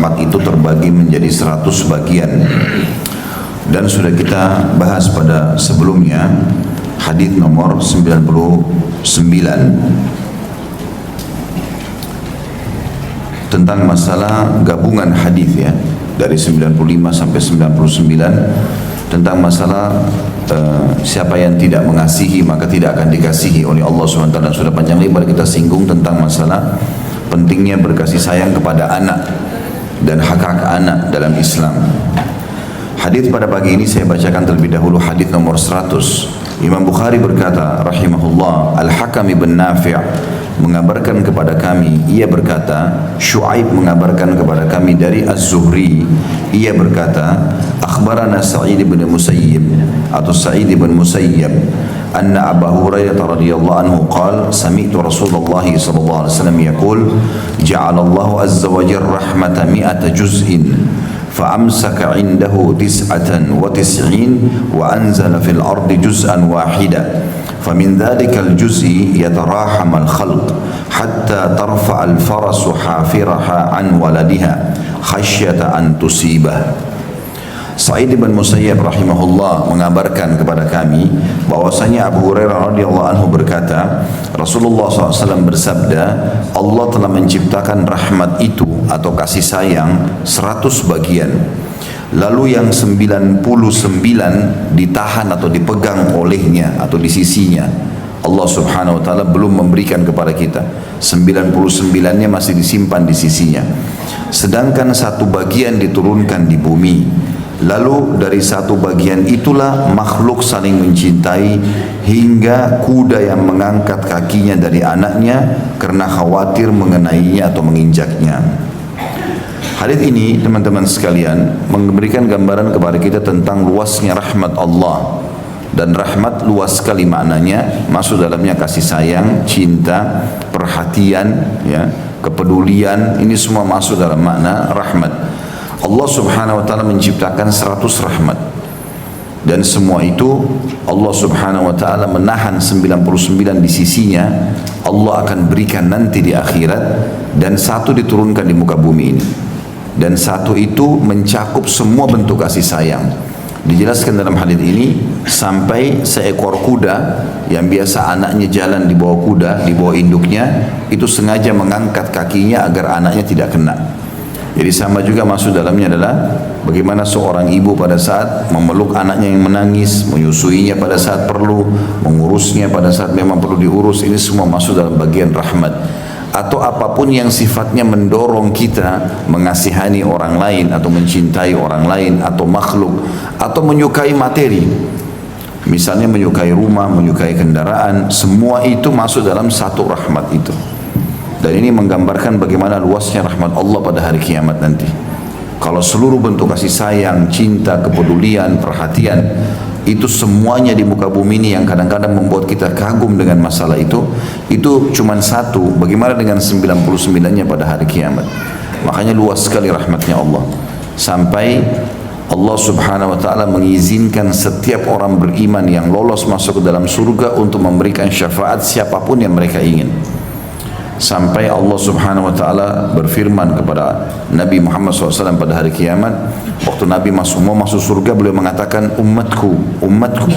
rahmat itu terbagi menjadi 100 bagian. Dan sudah kita bahas pada sebelumnya hadis nomor 99 tentang masalah gabungan hadis ya, dari 95 sampai 99 tentang masalah siapa yang tidak mengasihi maka tidak akan dikasihi oleh Allah SWT. Dan sudah panjang lebar kita singgung tentang masalah pentingnya berkasih sayang kepada anak dan hak-hak anak dalam Islam. Hadis pada pagi ini saya bacakan terlebih dahulu hadis nomor 100. Imam Bukhari berkata rahimahullah, Al-Hakam ibn Nafi' mengabarkan kepada kami, ia berkata, Syu'aib mengabarkan kepada kami dari Az-Zuhri, ia berkata, akhbarana Sa'id ibn Musayyib atau Sa'id ibn Musayyib anna Abu Hurairah radhiyallahu anhu qala sami'tu Rasulullah sallallahu alaihi wasallam yaqul ja'alallahu azza wa jalla rahmata mi'ata juz'in فأمسك عنده 99 وأنزل في الأرض جزءا واحدا فمن ذلك الجزء يتراحم الخلق حتى ترفع الفرس حافرها عن ولدها خشية أن تصيبه. Sa'id bin Musayyib rahimahullah mengabarkan kepada kami bahwasanya Abu Hurairah radhiyallahu anhu berkata, Rasulullah SAW bersabda, Allah telah menciptakan rahmat itu atau kasih sayang 100 bagian. Lalu yang 99 ditahan atau dipegang olehnya atau di sisinya. Allah Subhanahu wa taala belum memberikan kepada kita. 99-nya masih disimpan di sisinya. Sedangkan satu bagian diturunkan di bumi. Lalu dari satu bagian itulah makhluk saling mencintai hingga kuda yang mengangkat kakinya dari anaknya karena khawatir mengenainya atau menginjaknya. Hadis ini teman-teman sekalian memberikan gambaran kepada kita tentang luasnya rahmat Allah. Dan rahmat luas sekali maknanya, masuk dalamnya kasih sayang, cinta, perhatian, ya, kepedulian, ini semua masuk dalam makna rahmat. Allah Subhanahu wa taala menciptakan 100 rahmat. Dan semua itu Allah Subhanahu wa taala menahan 99 di sisinya. Allah akan berikan nanti di akhirat, dan satu diturunkan di muka bumi ini. Dan satu itu mencakup semua bentuk kasih sayang. Dijelaskan dalam hadis ini sampai seekor kuda yang biasa anaknya jalan di bawah kuda, di bawah induknya, itu sengaja mengangkat kakinya agar anaknya tidak kena. Jadi sama juga masuk dalamnya adalah bagaimana seorang ibu pada saat memeluk anaknya yang menangis, menyusuinya pada saat perlu, mengurusnya pada saat memang perlu diurus. Ini semua masuk dalam bagian rahmat. Atau apapun yang sifatnya mendorong kita mengasihani orang lain atau mencintai orang lain atau makhluk atau menyukai materi. Misalnya menyukai rumah, menyukai kendaraan, semua itu masuk dalam satu rahmat itu. Dan ini menggambarkan bagaimana luasnya rahmat Allah pada hari kiamat nanti. Kalau seluruh bentuk kasih sayang, cinta, kepedulian, perhatian, itu semuanya di muka bumi ini yang kadang-kadang membuat kita kagum dengan masalah itu cuma satu. Bagaimana dengan 99-nya pada hari kiamat? Makanya luas sekali rahmatnya Allah. Sampai Allah Subhanahu wa taala mengizinkan setiap orang beriman yang lolos masuk ke dalam surga untuk memberikan syafaat siapapun yang mereka ingin. Sampai Allah Subhanahu wa taala berfirman kepada Nabi Muhammad SAW pada hari kiamat, waktu Nabi mau masuk surga, beliau mengatakan umatku, umatku.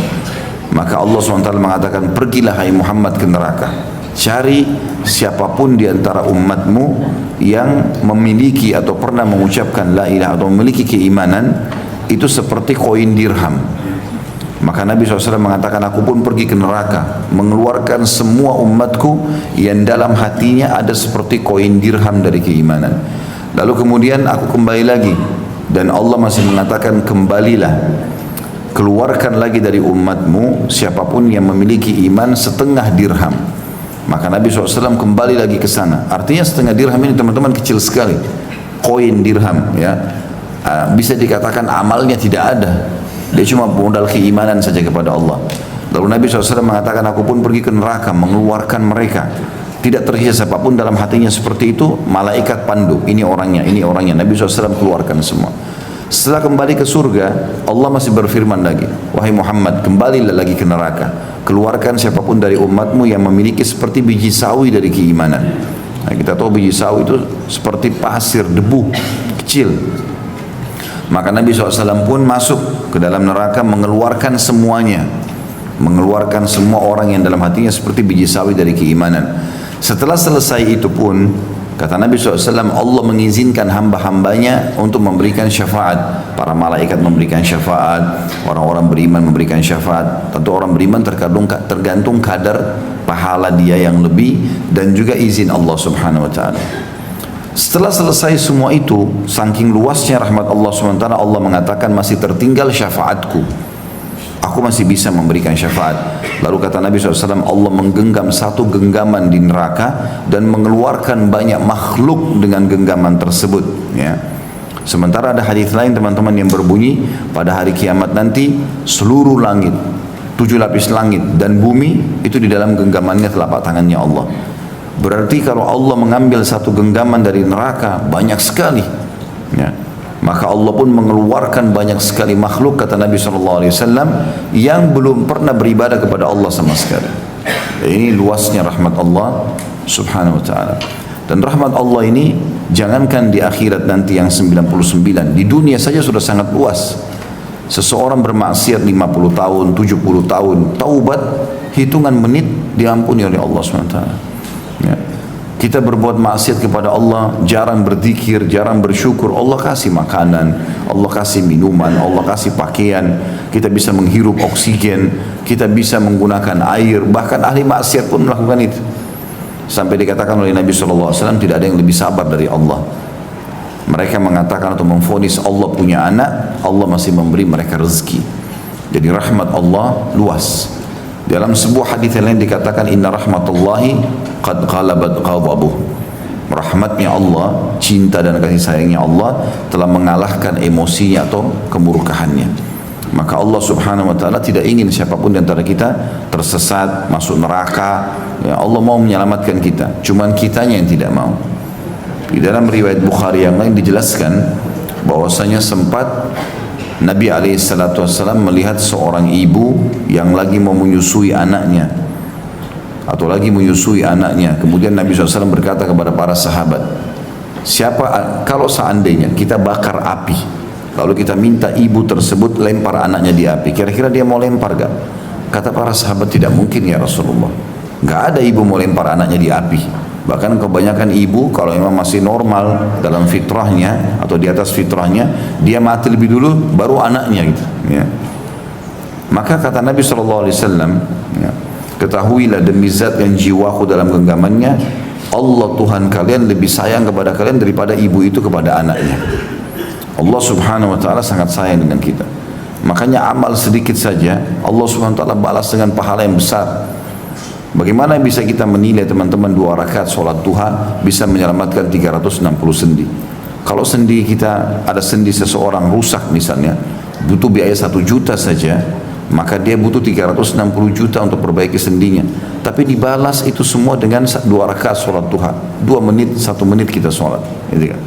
Maka Allah SWT mengatakan, pergilah hai Muhammad ke neraka, cari siapapun di antara umatmu yang memiliki atau pernah mengucapkan la ilaha atau memiliki keimanan itu seperti koin dirham. Maka Nabi SAW mengatakan, aku pun pergi ke neraka, mengeluarkan semua umatku yang dalam hatinya ada seperti koin dirham dari keimanan. Lalu kemudian aku kembali lagi, dan Allah masih mengatakan, kembalilah, keluarkan lagi dari umatmu siapapun yang memiliki iman setengah dirham. Maka Nabi SAW kembali lagi ke sana. Artinya setengah dirham ini teman-teman kecil sekali, koin dirham, ya. Bisa dikatakan amalnya tidak ada. Dia cuma modal keimanan saja kepada Allah. Lalu Nabi SAW mengatakan, aku pun pergi ke neraka mengeluarkan mereka. Tidak tersisa siapapun dalam hatinya seperti itu. Malaikat pandu, ini orangnya, ini orangnya. Nabi SAW keluarkan semua. Setelah kembali ke surga, Allah masih berfirman lagi, wahai Muhammad, kembalilah lagi ke neraka. Keluarkan siapapun dari umatmu yang memiliki seperti biji sawi dari keimanan. Nah, kita tahu biji sawi itu seperti pasir, debu, kecil. Maka Nabi SAW pun masuk ke dalam neraka mengeluarkan semuanya, mengeluarkan semua orang yang dalam hatinya seperti biji sawi dari keimanan. Setelah selesai itu pun, kata Nabi SAW, Allah mengizinkan hamba-hambanya untuk memberikan syafaat. Para malaikat memberikan syafaat, orang-orang beriman memberikan syafaat. Tentu orang beriman tergantung kadar pahala dia yang lebih dan juga izin Allah Subhanahu Wa Taala. Setelah selesai semua itu, saking luasnya rahmat Allah SWT, Allah mengatakan masih tertinggal syafaatku. Aku masih bisa memberikan syafaat. Lalu kata Nabi SAW, Allah menggenggam satu genggaman di neraka dan mengeluarkan banyak makhluk dengan genggaman tersebut. Ya. Sementara ada hadis lain teman-teman yang berbunyi, pada hari kiamat nanti seluruh langit, 7 lapis langit dan bumi itu di dalam genggamannya telapak tangannya Allah. Berarti kalau Allah mengambil satu genggaman dari neraka banyak sekali, ya, maka Allah pun mengeluarkan banyak sekali makhluk, kata Nabi SAW, yang belum pernah beribadah kepada Allah sama sekali. Ini luasnya rahmat Allah Subhanahu Wa Taala. Dan rahmat Allah ini jangankan di akhirat nanti yang 99, di dunia saja sudah sangat luas. Seseorang bermaksiat 50 tahun, 70 tahun, taubat hitungan menit diampuni oleh Allah SWT. Ya. Kita berbuat maksiat kepada Allah, jarang berzikir, jarang bersyukur, Allah kasih makanan, Allah kasih minuman, Allah kasih pakaian, kita bisa menghirup oksigen, kita bisa menggunakan air, bahkan ahli maksiat pun melakukan itu. Sampai dikatakan oleh Nabi SAW, tidak ada yang lebih sabar dari Allah. Mereka mengatakan atau memvonis Allah punya anak, Allah masih memberi mereka rezeki. Jadi rahmat Allah luas. Dalam sebuah hadis lain dikatakan, inna rahmatullahi qad ghalabat ghadabuh. Rahmatnya Allah, cinta dan kasih sayangnya Allah telah mengalahkan emosinya atau kemurkahannya. Maka Allah Subhanahu Wa Taala tidak ingin siapapun di antara kita tersesat, masuk neraka. Ya, Allah mau menyelamatkan kita, cuman kitanya yang tidak mau. Di dalam riwayat Bukhari yang lain dijelaskan bahwasanya sempat Nabi SAW melihat seorang ibu yang lagi mau menyusui anaknya atau lagi menyusui anaknya. Kemudian Nabi SAW berkata kepada para sahabat, kalau seandainya kita bakar api, lalu kita minta ibu tersebut lempar anaknya di api, kira-kira dia mau lempar gak? Kata para sahabat, tidak mungkin ya Rasulullah, gak ada ibu mau lempar anaknya di api. Bahkan kebanyakan ibu kalau memang masih normal dalam fitrahnya atau di atas fitrahnya, dia mati lebih dulu baru anaknya gitu, ya. Maka kata Nabi SAW, ya, ketahuilah demi zat yang jiwaku dalam genggamannya, Allah Tuhan kalian lebih sayang kepada kalian daripada ibu itu kepada anaknya. Allah Subhanahu Wa Taala sangat sayang dengan kita. Makanya amal sedikit saja Allah Subhanahu Wa Taala balas dengan pahala yang besar. Bagaimana bisa kita menilai teman-teman 2 rakaat sholat duha bisa menyelamatkan 360 sendi? Kalau sendi kita, ada sendi seseorang rusak misalnya, butuh biaya 1 juta saja, maka dia butuh 360 juta untuk perbaiki sendinya. Tapi dibalas itu semua dengan 2 rakaat sholat duha, 2 menit, 1 menit kita sholat. Gitu kan?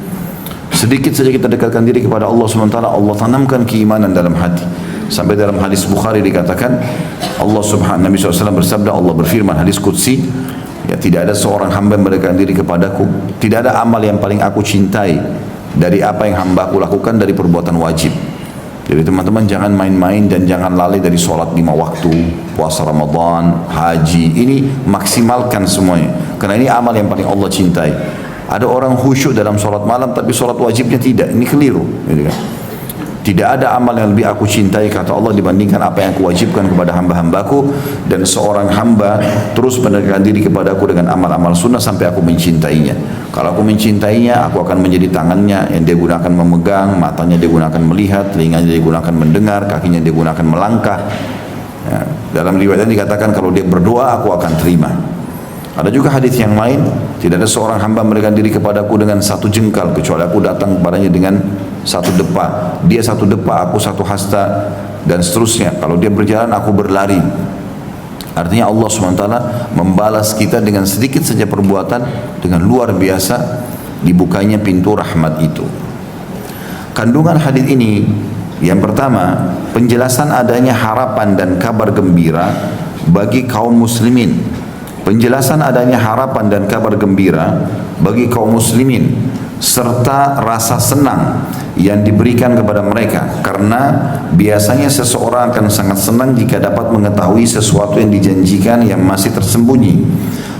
Sedikit saja kita dekatkan diri kepada Allah SWT, Allah tanamkan keimanan dalam hati. Sampai dalam hadis Bukhari dikatakan, Nabi SAW bersabda, Allah berfirman, hadis Qudsi, ya, tidak ada seorang hamba yang mendekatkan diri kepadaku, tidak ada amal yang paling aku cintai dari apa yang hamba aku lakukan dari perbuatan wajib. Jadi teman-teman jangan main-main dan jangan lalai dari sholat 5 waktu, puasa Ramadan, haji, ini maksimalkan semuanya, karena ini amal yang paling Allah cintai. Ada orang khusyuk dalam sholat malam tapi sholat wajibnya tidak, ini keliru, gitu kan? Tidak ada amal yang lebih aku cintai, kata Allah, dibandingkan apa yang aku wajibkan kepada hamba-hambaku. Dan seorang hamba terus mendekatkan diri kepadaku dengan amal-amal sunnah sampai aku mencintainya. Kalau aku mencintainya, aku akan menjadi tangannya yang dia gunakan memegang, matanya dia gunakan melihat, telinganya dia gunakan mendengar, kakinya dia gunakan melangkah. Ya, dalam riwayat dikatakan kalau dia berdoa, aku akan terima. Ada juga hadis yang lain, tidak ada seorang hamba mendekatkan diri kepadaku dengan 1 jengkal kecuali aku datang kepadanya dengan 1 depa. Dia 1 depa, aku 1 hasta, dan seterusnya. Kalau dia berjalan, aku berlari. Artinya Allah SWT membalas kita dengan sedikit saja perbuatan, dengan luar biasa dibukanya pintu rahmat itu. Kandungan hadis ini, yang pertama, penjelasan adanya harapan dan kabar gembira bagi kaum muslimin. Penjelasan adanya harapan dan kabar gembira bagi kaum muslimin serta rasa senang yang diberikan kepada mereka, karena biasanya seseorang akan sangat senang jika dapat mengetahui sesuatu yang dijanjikan yang masih tersembunyi.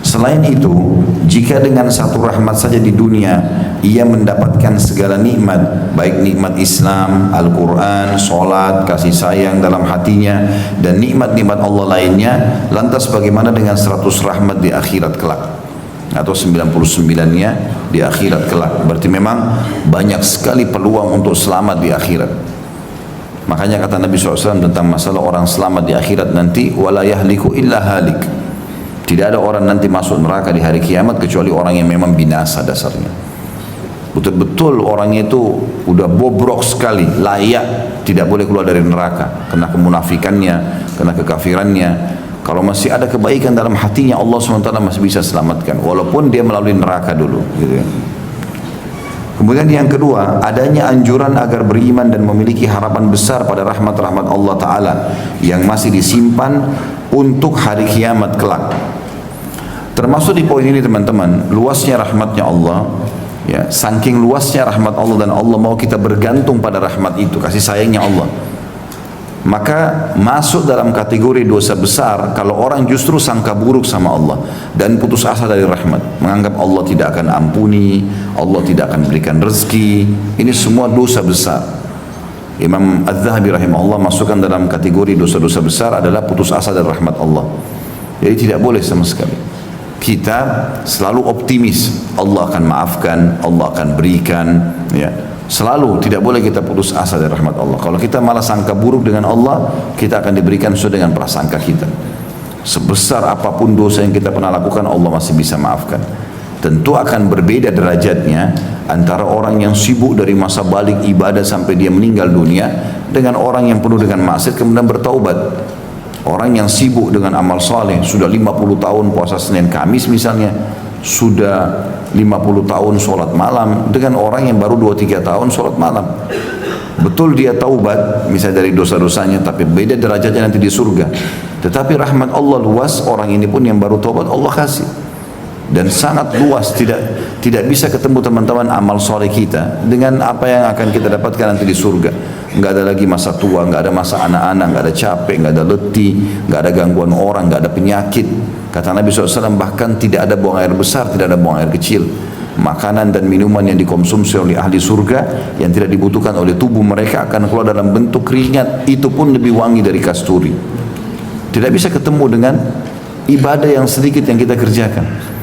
Selain itu, jika dengan satu rahmat saja di dunia ia mendapatkan segala nikmat, baik nikmat Islam, Al-Quran, solat, kasih sayang dalam hatinya, dan nikmat-nikmat Allah lainnya, lantas bagaimana dengan 100 rahmat di akhirat kelak, atau 99-nya di akhirat kelak? Berarti memang banyak sekali peluang untuk selamat di akhirat. Makanya kata Nabi SAW tentang masalah orang selamat di akhirat nanti, wala yahliku illa halik. Tidak ada orang nanti masuk neraka di hari kiamat kecuali orang yang memang binasa dasarnya. Betul-betul orangnya itu udah bobrok sekali, layak tidak boleh keluar dari neraka, kena kemunafikannya, kena kekafirannya. Kalau masih ada kebaikan dalam hatinya, Allah SWT masih bisa selamatkan, walaupun dia melalui neraka dulu, gitu ya. Kemudian yang kedua, adanya anjuran agar beriman dan memiliki harapan besar pada rahmat-rahmat Allah Ta'ala yang masih disimpan untuk hari kiamat kelak. Termasuk di poin ini teman-teman, luasnya rahmatnya Allah, ya, saking luasnya rahmat Allah dan Allah mau kita bergantung pada rahmat itu, kasih sayangnya Allah. Maka masuk dalam kategori dosa besar kalau orang justru sangka buruk sama Allah dan putus asa dari rahmat, menganggap Allah tidak akan ampuni, Allah tidak akan berikan rezeki. Ini semua dosa besar. Imam Az-Zahabi rahimahullah masukkan dalam kategori dosa-dosa besar adalah putus asa dari rahmat Allah. Jadi tidak boleh sama sekali. Kita selalu optimis, Allah akan maafkan, Allah akan berikan, ya. Selalu tidak boleh kita putus asa dari rahmat Allah. Kalau kita malah sangka buruk dengan Allah, kita akan diberikan sesuai dengan prasangka kita. Sebesar apapun dosa yang kita pernah lakukan, Allah masih bisa maafkan. Tentu akan berbeda derajatnya antara orang yang sibuk dari masa balik ibadah sampai dia meninggal dunia dengan orang yang penuh dengan maksiat kemudian bertaubat. Orang yang sibuk dengan amal saleh sudah 50 tahun puasa Senin Kamis misalnya, sudah 50 tahun sholat malam, dengan orang yang baru 2-3 tahun sholat malam. Betul dia taubat misalnya dari dosa-dosanya, tapi beda derajatnya nanti di surga. Tetapi rahmat Allah luas, orang ini pun yang baru taubat Allah kasih. Dan sangat luas, tidak bisa ketemu teman-teman amal soleh kita dengan apa yang akan kita dapatkan nanti di surga. Nggak ada lagi masa tua, nggak ada masa anak-anak, nggak ada capek, nggak ada letih, nggak ada gangguan orang, nggak ada penyakit. Kata Nabi SAW, bahkan tidak ada buang air besar, tidak ada buang air kecil. Makanan dan minuman yang dikonsumsi oleh ahli surga yang tidak dibutuhkan oleh tubuh mereka akan keluar dalam bentuk keringat, itu pun lebih wangi dari kasturi. Tidak bisa ketemu dengan ibadah yang sedikit yang kita kerjakan.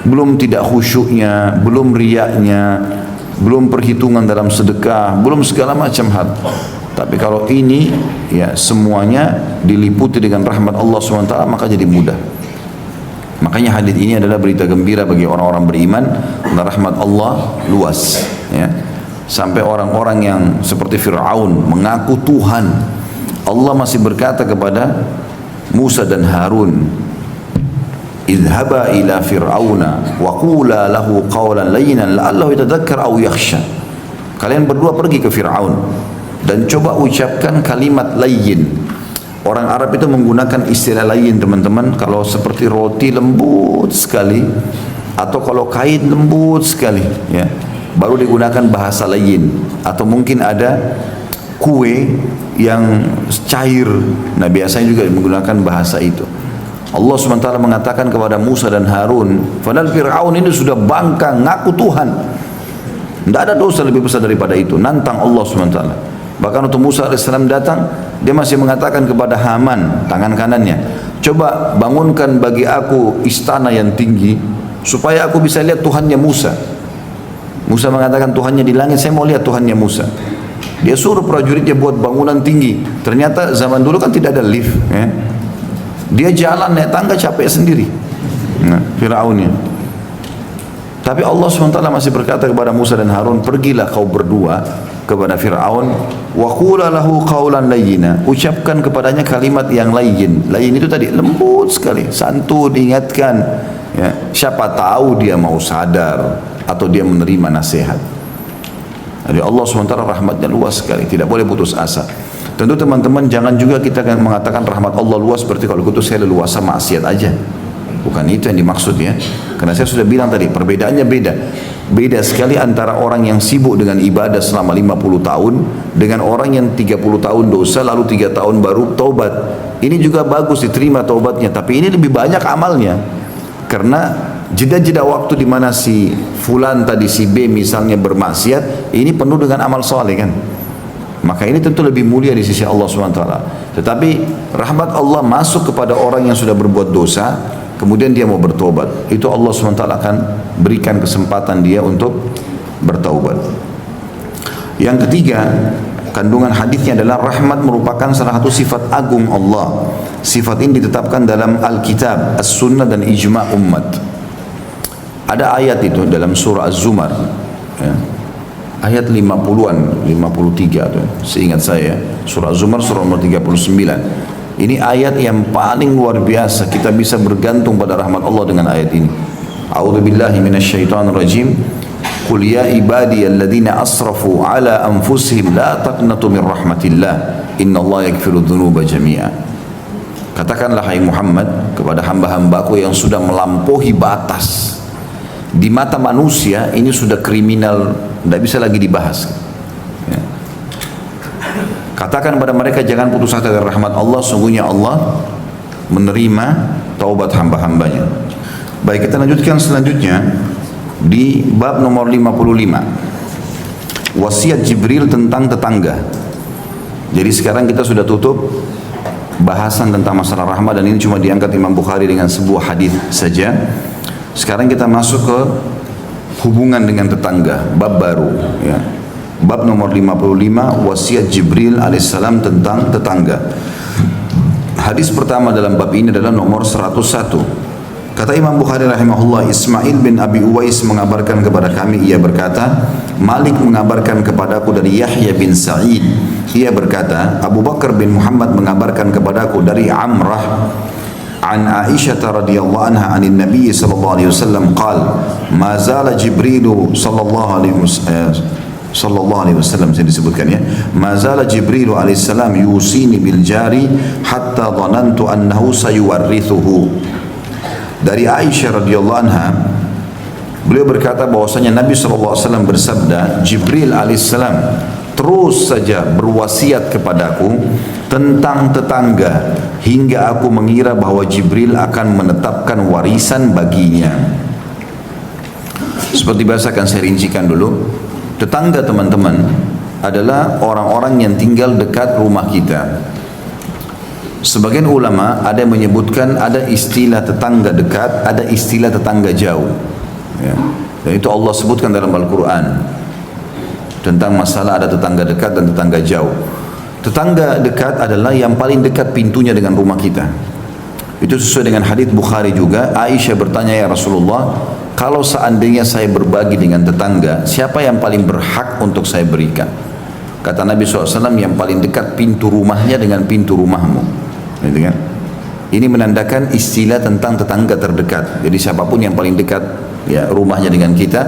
Belum tidak khusyuknya, belum riyaknya, belum perhitungan dalam sedekah, belum segala macam hal. Tapi kalau ini ya semuanya diliputi dengan rahmat Allah SWT, maka jadi mudah. Makanya hadis ini adalah berita gembira bagi orang-orang beriman karena rahmat Allah luas, ya. Sampai orang-orang yang seperti Fir'aun mengaku Tuhan, Allah masih berkata kepada Musa dan Harun, idhaba ila fir'auna wa qula lahu qawlan layyinan la'allahu yatadhakkar aw yakhsha. Kalian berdua pergi ke Fir'aun dan coba ucapkan kalimat layyin. Orang Arab itu menggunakan istilah layyin teman-teman, kalau seperti roti lembut sekali atau kalau kain lembut sekali, ya, baru digunakan bahasa layyin. Atau mungkin ada kue yang cair, nah biasanya juga menggunakan bahasa itu. Allah SWT mengatakan kepada Musa dan Harun, padahal Fir'aun ini sudah bangka, ngaku Tuhan. Tidak ada dosa lebih besar daripada itu, nantang Allah SWT. Bahkan waktu Musa AS datang, dia masih mengatakan kepada Haman, tangan kanannya, coba bangunkan bagi aku istana yang tinggi, supaya aku bisa lihat Tuhannya Musa. Musa mengatakan Tuhannya di langit, saya mau lihat Tuhannya Musa. Dia suruh prajuritnya buat bangunan tinggi. Ternyata zaman dulu kan tidak ada lift, ya. Dia jalan naik tangga capek sendiri, nah, Fir'aunnya. Tapi Allah SWT masih berkata kepada Musa dan Harun, pergilah kau berdua kepada Fir'aun, wa qula lahu qawlan layyina, ucapkan kepadanya kalimat yang layyin. Layyin itu tadi lembut sekali, santun, ingatkan, ya. Siapa tahu dia mau sadar atau dia menerima nasihat. Jadi Allah SWT rahmatnya luas sekali, tidak boleh putus asa. Tentu teman-teman jangan juga kita mengatakan rahmat Allah luas berarti kalau gitu saya leluasa maksiat aja. Bukan itu yang dimaksud, ya. Karena saya sudah bilang tadi perbedaannya beda. Beda sekali antara orang yang sibuk dengan ibadah selama 50 tahun dengan orang yang 30 tahun dosa lalu 3 tahun baru taubat. Ini juga bagus diterima taubatnya, tapi ini lebih banyak amalnya. Karena jeda-jeda waktu di mana si fulan tadi, si B misalnya bermaksiat, ini penuh dengan amal soleh kan. Maka ini tentu lebih mulia di sisi Allah SWT. Tetapi rahmat Allah masuk kepada orang yang sudah berbuat dosa, kemudian dia mau bertobat. Itu Allah SWT akan berikan kesempatan dia untuk bertaubat. Yang ketiga, kandungan hadisnya adalah rahmat merupakan salah satu sifat agung Allah. Sifat ini ditetapkan dalam Alkitab, As-Sunnah dan Ijma' Umat. Ada ayat itu dalam surah Az-Zumar, ya. Ayat 50-an, 53 tuh, seingat saya, surah Az-Zumar surah nomor 39. Ini ayat yang paling luar biasa, kita bisa bergantung pada rahmat Allah dengan ayat ini. A'udzubillahi minasyaitonirrajim. Qul ya ibadiyalladzina asrafu ala anfusihim la taqnatu min rahmatillah innallaha yaghfiru dzunuba jami'a. Katakanlah hai Muhammad kepada hamba-hambaku yang sudah melampaui batas. Di mata manusia ini sudah kriminal, tidak bisa lagi dibahas. Ya. Katakan pada mereka jangan putus asa dari rahmat Allah, sungguhnya Allah menerima taubat hamba-hambanya. Baik, kita lanjutkan selanjutnya di bab nomor 55. Wasiat Jibril tentang tetangga. Jadi sekarang kita sudah tutup bahasan tentang masalah rahmat, dan ini cuma diangkat Imam Bukhari dengan sebuah hadis saja. Sekarang kita masuk ke hubungan dengan tetangga, bab baru, ya. Bab nomor 55, wasiat Jibril alaihissalam tentang tetangga. Hadis pertama dalam bab ini adalah nomor 101. Kata Imam Bukhari rahimahullah, Ismail bin Abi Uwais mengabarkan kepada kami, ia berkata, Malik mengabarkan kepadaku dari Yahya bin Sa'id, ia berkata, Abu Bakar bin Muhammad mengabarkan kepadaku dari Amrah an Aisyah radhiyallahu anha anin Nabi sallallahu alaihi wasallam qala ma zala Jibril sallallahu alaihi wasallam, saya disebutkan ya, ma zala Jibril alaihi salam yusini bil jari hatta dhanantu annahu sayuwarrithuhu. Dari Aisyah radhiyallahu anha, beliau berkata bahwasanya Nabi sallallahu alaihi wasallam bersabda, Jibril alaihi salam terus saja berwasiat kepadaku tentang tetangga hingga aku mengira bahwa Jibril akan menetapkan warisan baginya. Seperti biasa akan saya rincikan dulu. Tetangga teman-teman adalah orang-orang yang tinggal dekat rumah kita. Sebagian ulama ada yang menyebutkan ada istilah tetangga dekat, ada istilah tetangga jauh, ya. Dan itu Allah sebutkan dalam Al-Quran tentang masalah ada tetangga dekat dan tetangga jauh. Tetangga dekat adalah yang paling dekat pintunya dengan rumah kita. Itu sesuai dengan hadits Bukhari juga. Aisyah bertanya, ya Rasulullah, kalau seandainya saya berbagi dengan tetangga, siapa yang paling berhak untuk saya berikan? Kata Nabi SAW, yang paling dekat pintu rumahnya dengan pintu rumahmu. Gitu kan? Ini menandakan istilah tentang tetangga terdekat. Jadi siapapun yang paling dekat ya rumahnya dengan kita,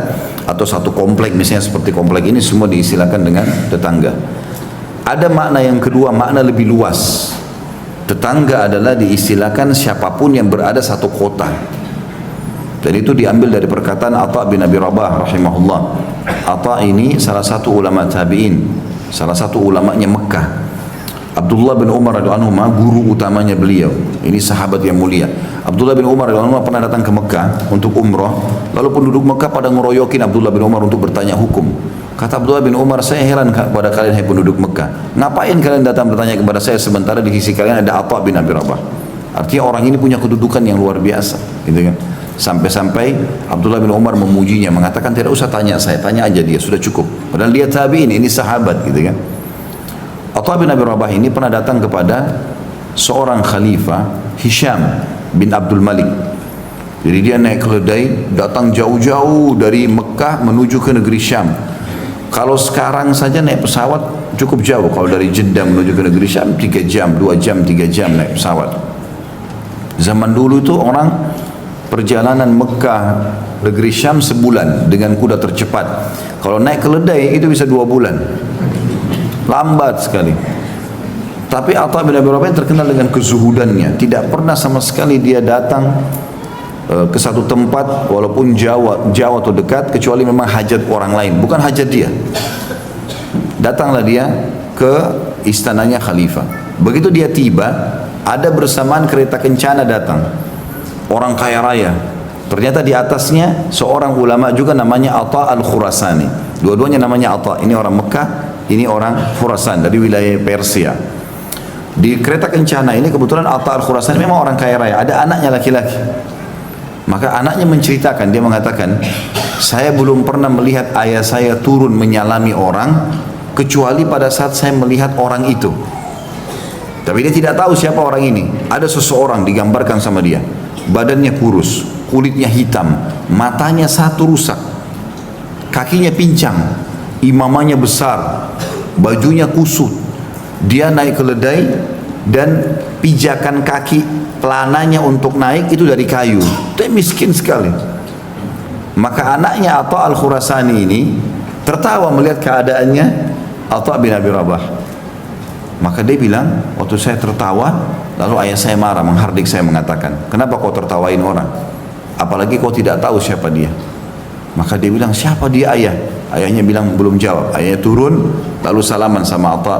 atau satu komplek misalnya seperti komplek ini, semua diistilahkan dengan tetangga. Ada makna yang kedua, makna lebih luas. Tetangga adalah diistilahkan siapapun yang berada satu kota. Dan itu diambil dari perkataan Atha bin Abi Rabah rahimahullah. Atha ini salah satu ulama tabi'in, salah satu ulamanya Mekah. Abdullah bin Umar radhiyallahu anhu guru utamanya beliau. Ini sahabat yang mulia. Abdullah bin Umar radhiyallahu anhu pernah datang ke Mekah untuk umrah. Lalu penduduk Mekah pada ngeroyokin Abdullah bin Umar untuk bertanya hukum. Kata Abdullah bin Umar, saya heran kepada kalian hai penduduk Mekah. Ngapain kalian datang bertanya kepada saya sementara di sisi kalian ada Atha bin Abi Rabah? Artinya orang ini punya kedudukan yang luar biasa, gitu kan? Sampai-sampai Abdullah bin Umar memujinya, mengatakan tidak usah tanya saya, tanya aja dia, sudah cukup. Padahal dia tabi'in, ini sahabat, gitu kan? Atha bin Abi Rabah ini pernah datang kepada seorang khalifah, Hisham bin Abdul Malik. Jadi dia naik keledai, datang jauh-jauh dari Mekah menuju ke negeri Syam. Kalau sekarang saja naik pesawat cukup jauh. Kalau dari Jeddah menuju ke negeri Syam 3 jam, 2 jam, 3 jam naik pesawat. Zaman dulu itu orang perjalanan Mekah negeri Syam sebulan dengan kuda tercepat. Kalau naik keledai itu bisa 2 bulan. Lambat sekali. Tapi Atha bin Abi Rabah terkenal dengan kezuhudannya. Tidak pernah sama sekali dia datang ke satu tempat walaupun jauh atau dekat, kecuali memang hajat orang lain, bukan hajat dia. Datanglah dia ke istananya khalifah. Begitu dia tiba, ada bersamaan kereta kencana datang, orang kaya raya. Ternyata di atasnya seorang ulama juga namanya Atha al-Khurasani. Dua-duanya namanya Atha. Ini orang Mekah, ini orang Khurasan dari wilayah Persia. Di kereta kencana ini kebetulan Atha al-Khurasani memang orang kaya raya, ada anaknya laki-laki. Maka anaknya menceritakan, dia mengatakan, saya belum pernah melihat ayah saya turun menyalami orang, kecuali pada saat saya melihat orang itu. Tapi dia tidak tahu siapa orang ini. Ada seseorang digambarkan sama dia, badannya kurus, kulitnya hitam, matanya satu rusak, kakinya pincang, imamanya besar, bajunya kusut. Dia naik keledai dan pijakan kaki pelananya untuk naik itu dari kayu. Dia miskin sekali. Maka anaknya Atha al-Khurasani ini tertawa melihat keadaannya Atha bin Abi Rabah. Maka dia bilang, waktu saya tertawa, lalu ayah saya marah, menghardik saya, mengatakan, kenapa kau tertawain orang? Apalagi kau tidak tahu siapa dia. Maka dia bilang, siapa dia ayah? Ayahnya bilang belum jawab. Ayahnya turun lalu salaman sama Atha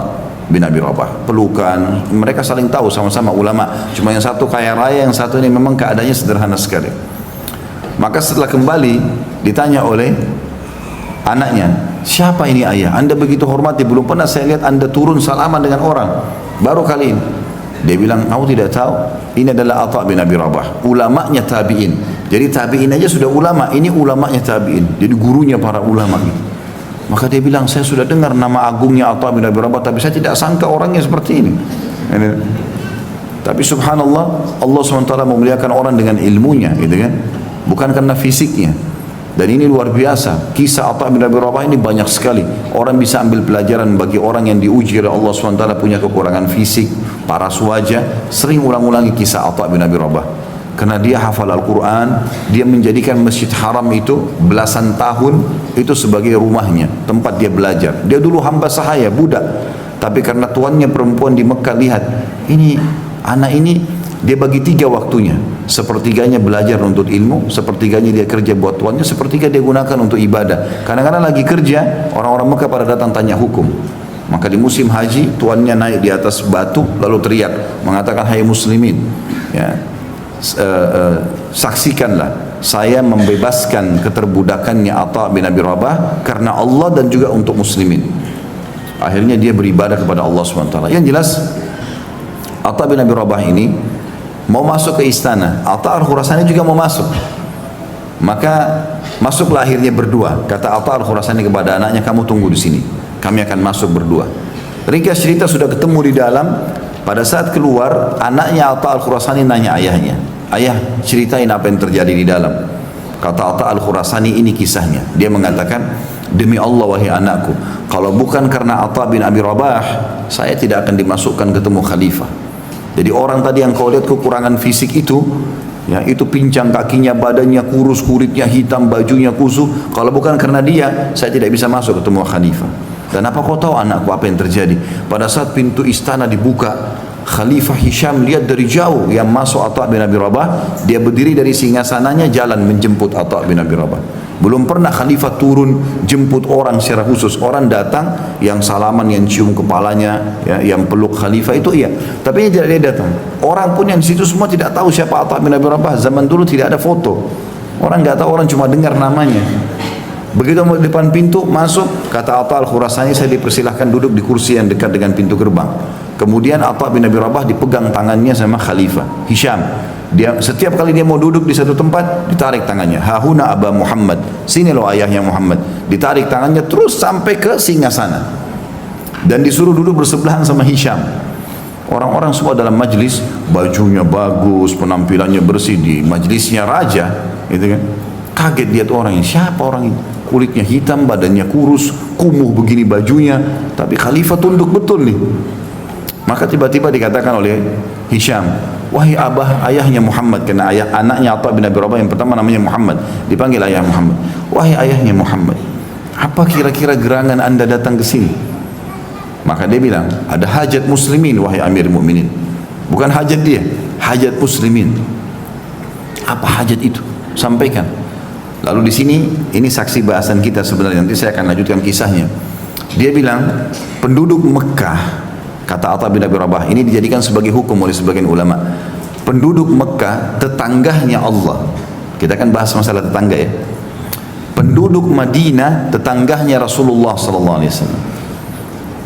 bin Abi Rabah, pelukan. Mereka saling tahu, sama-sama ulama. Cuma yang satu kaya raya, yang satu ini memang keadaannya sederhana sekali. Maka setelah kembali ditanya oleh anaknya, siapa ini ayah? Anda begitu hormati, belum pernah saya lihat Anda turun salaman dengan orang, baru kali ini. Dia bilang, kamu tidak tahu, ini adalah Atha bin Abi Rabah, ulamanya tabi'in. Jadi tabi'in aja sudah ulama, ini ulamanya tabi'in, jadi gurunya para ulama gitu. Maka dia bilang, saya sudah dengar nama agungnya Atha bin Abi Rabah, tapi saya tidak sangka orangnya seperti ini. Tapi subhanallah, Allah SWT memuliakan orang dengan ilmunya, gitu kan? Bukan karena fisiknya. Dan ini luar biasa. Kisah Atha bin Abi Rabah ini banyak sekali. Orang bisa ambil pelajaran bagi orang yang diuji oleh Allah SWT, punya kekurangan fisik, paras wajah, sering ulang-ulangi kisah Atha bin Abi Rabah. Karena dia hafal Al-Quran, dia menjadikan Masjid Haram itu belasan tahun itu sebagai rumahnya, tempat dia belajar. Dia dulu hamba sahaya, budak, tapi karena tuannya perempuan di Mekah lihat, ini anak ini, dia bagi 3 waktunya. Sepertiganya belajar untuk ilmu, sepertiganya dia kerja buat tuannya, sepertiga dia gunakan untuk ibadah. Kadang-kadang lagi kerja, orang-orang Mekah pada datang tanya hukum. Maka di musim haji, tuannya naik di atas batu lalu teriak, mengatakan, hai muslimin, ya, saksikanlah saya membebaskan keterbudakannya Atha bin Abi Rabah karena Allah dan juga untuk muslimin. Akhirnya dia beribadah kepada Allah SWT. Yang jelas Atha bin Abi Rabah ini mau masuk ke istana. Atha al-Khurasani juga mau masuk. Maka masuklah akhirnya berdua. Kata Atha al-Khurasani kepada anaknya, kamu tunggu di sini, kami akan masuk berdua. Ringkas cerita, sudah ketemu di dalam. Pada saat keluar, anaknya Atha al-Khurasani nanya ayahnya, ayah, ceritain apa yang terjadi di dalam. Kata Atha al-Khurasani, ini kisahnya. Dia mengatakan, demi Allah wahai anakku, kalau bukan karena Atha bin Abi Rabah, saya tidak akan dimasukkan ketemu khalifah. Jadi orang tadi yang kau lihat kekurangan fisik itu, ya, itu pincang kakinya, badannya kurus, kulitnya hitam, bajunya kusut. Kalau bukan karena dia, saya tidak bisa masuk ketemu khalifah. Dan apa kau tahu anakku apa yang terjadi? Pada saat pintu istana dibuka, Khalifah Hisham lihat dari jauh yang masuk Atha bin Abi Rabah. Dia berdiri dari singgasananya, jalan menjemput Atha bin Abi Rabah. Belum pernah Khalifah turun jemput orang secara khusus. Orang datang, yang salaman, yang cium kepalanya, ya, yang peluk Khalifah itu iya. Tapi dia tidak datang. Orang pun yang di situ semua tidak tahu siapa Atha bin Abi Rabah. Zaman dulu tidak ada foto. Orang nggak tahu, orang cuma dengar namanya. Begitu di depan pintu masuk, kata Atha al-Khurasani, saya dipersilahkan duduk di kursi yang dekat dengan pintu gerbang. Kemudian Atha bin Abi Rabah dipegang tangannya sama Khalifah Hisham. Dia setiap kali dia mau duduk di satu tempat, ditarik tangannya. Hahuna Aba Muhammad, sini lo ayahnya Muhammad. Ditarik tangannya terus sampai ke singgasana. Dan disuruh duduk bersebelahan sama Hisham. Orang-orang semua dalam majlis, bajunya bagus, penampilannya bersih, di majlisnya raja, gitu kan. Kaget dia tuh orangnya, siapa orang ini? Kulitnya hitam, badannya kurus, kumuh begini bajunya, tapi Khalifah tunduk betul nih. Maka tiba-tiba dikatakan oleh Hisham, wahai abah, ayahnya Muhammad, karena ayah anaknya Atha bin Abi Rabah yang pertama namanya Muhammad, dipanggil ayah Muhammad. Wahai ayahnya Muhammad, apa kira-kira gerangan anda datang ke sini? Maka dia bilang, ada hajat muslimin wahai Amir Mu'minin. Bukan hajat dia, hajat muslimin. Apa hajat itu? Sampaikan. Lalu di sini, ini saksi bahasan kita sebenarnya, nanti saya akan lanjutkan kisahnya. Dia bilang, penduduk Mekah, kata Atha bin Abi Rabah, ini dijadikan sebagai hukum oleh sebagian ulama. Penduduk Mekah, tetangganya Allah. Kita akan bahas masalah tetangga ya. Penduduk Madinah, tetangganya Rasulullah SAW.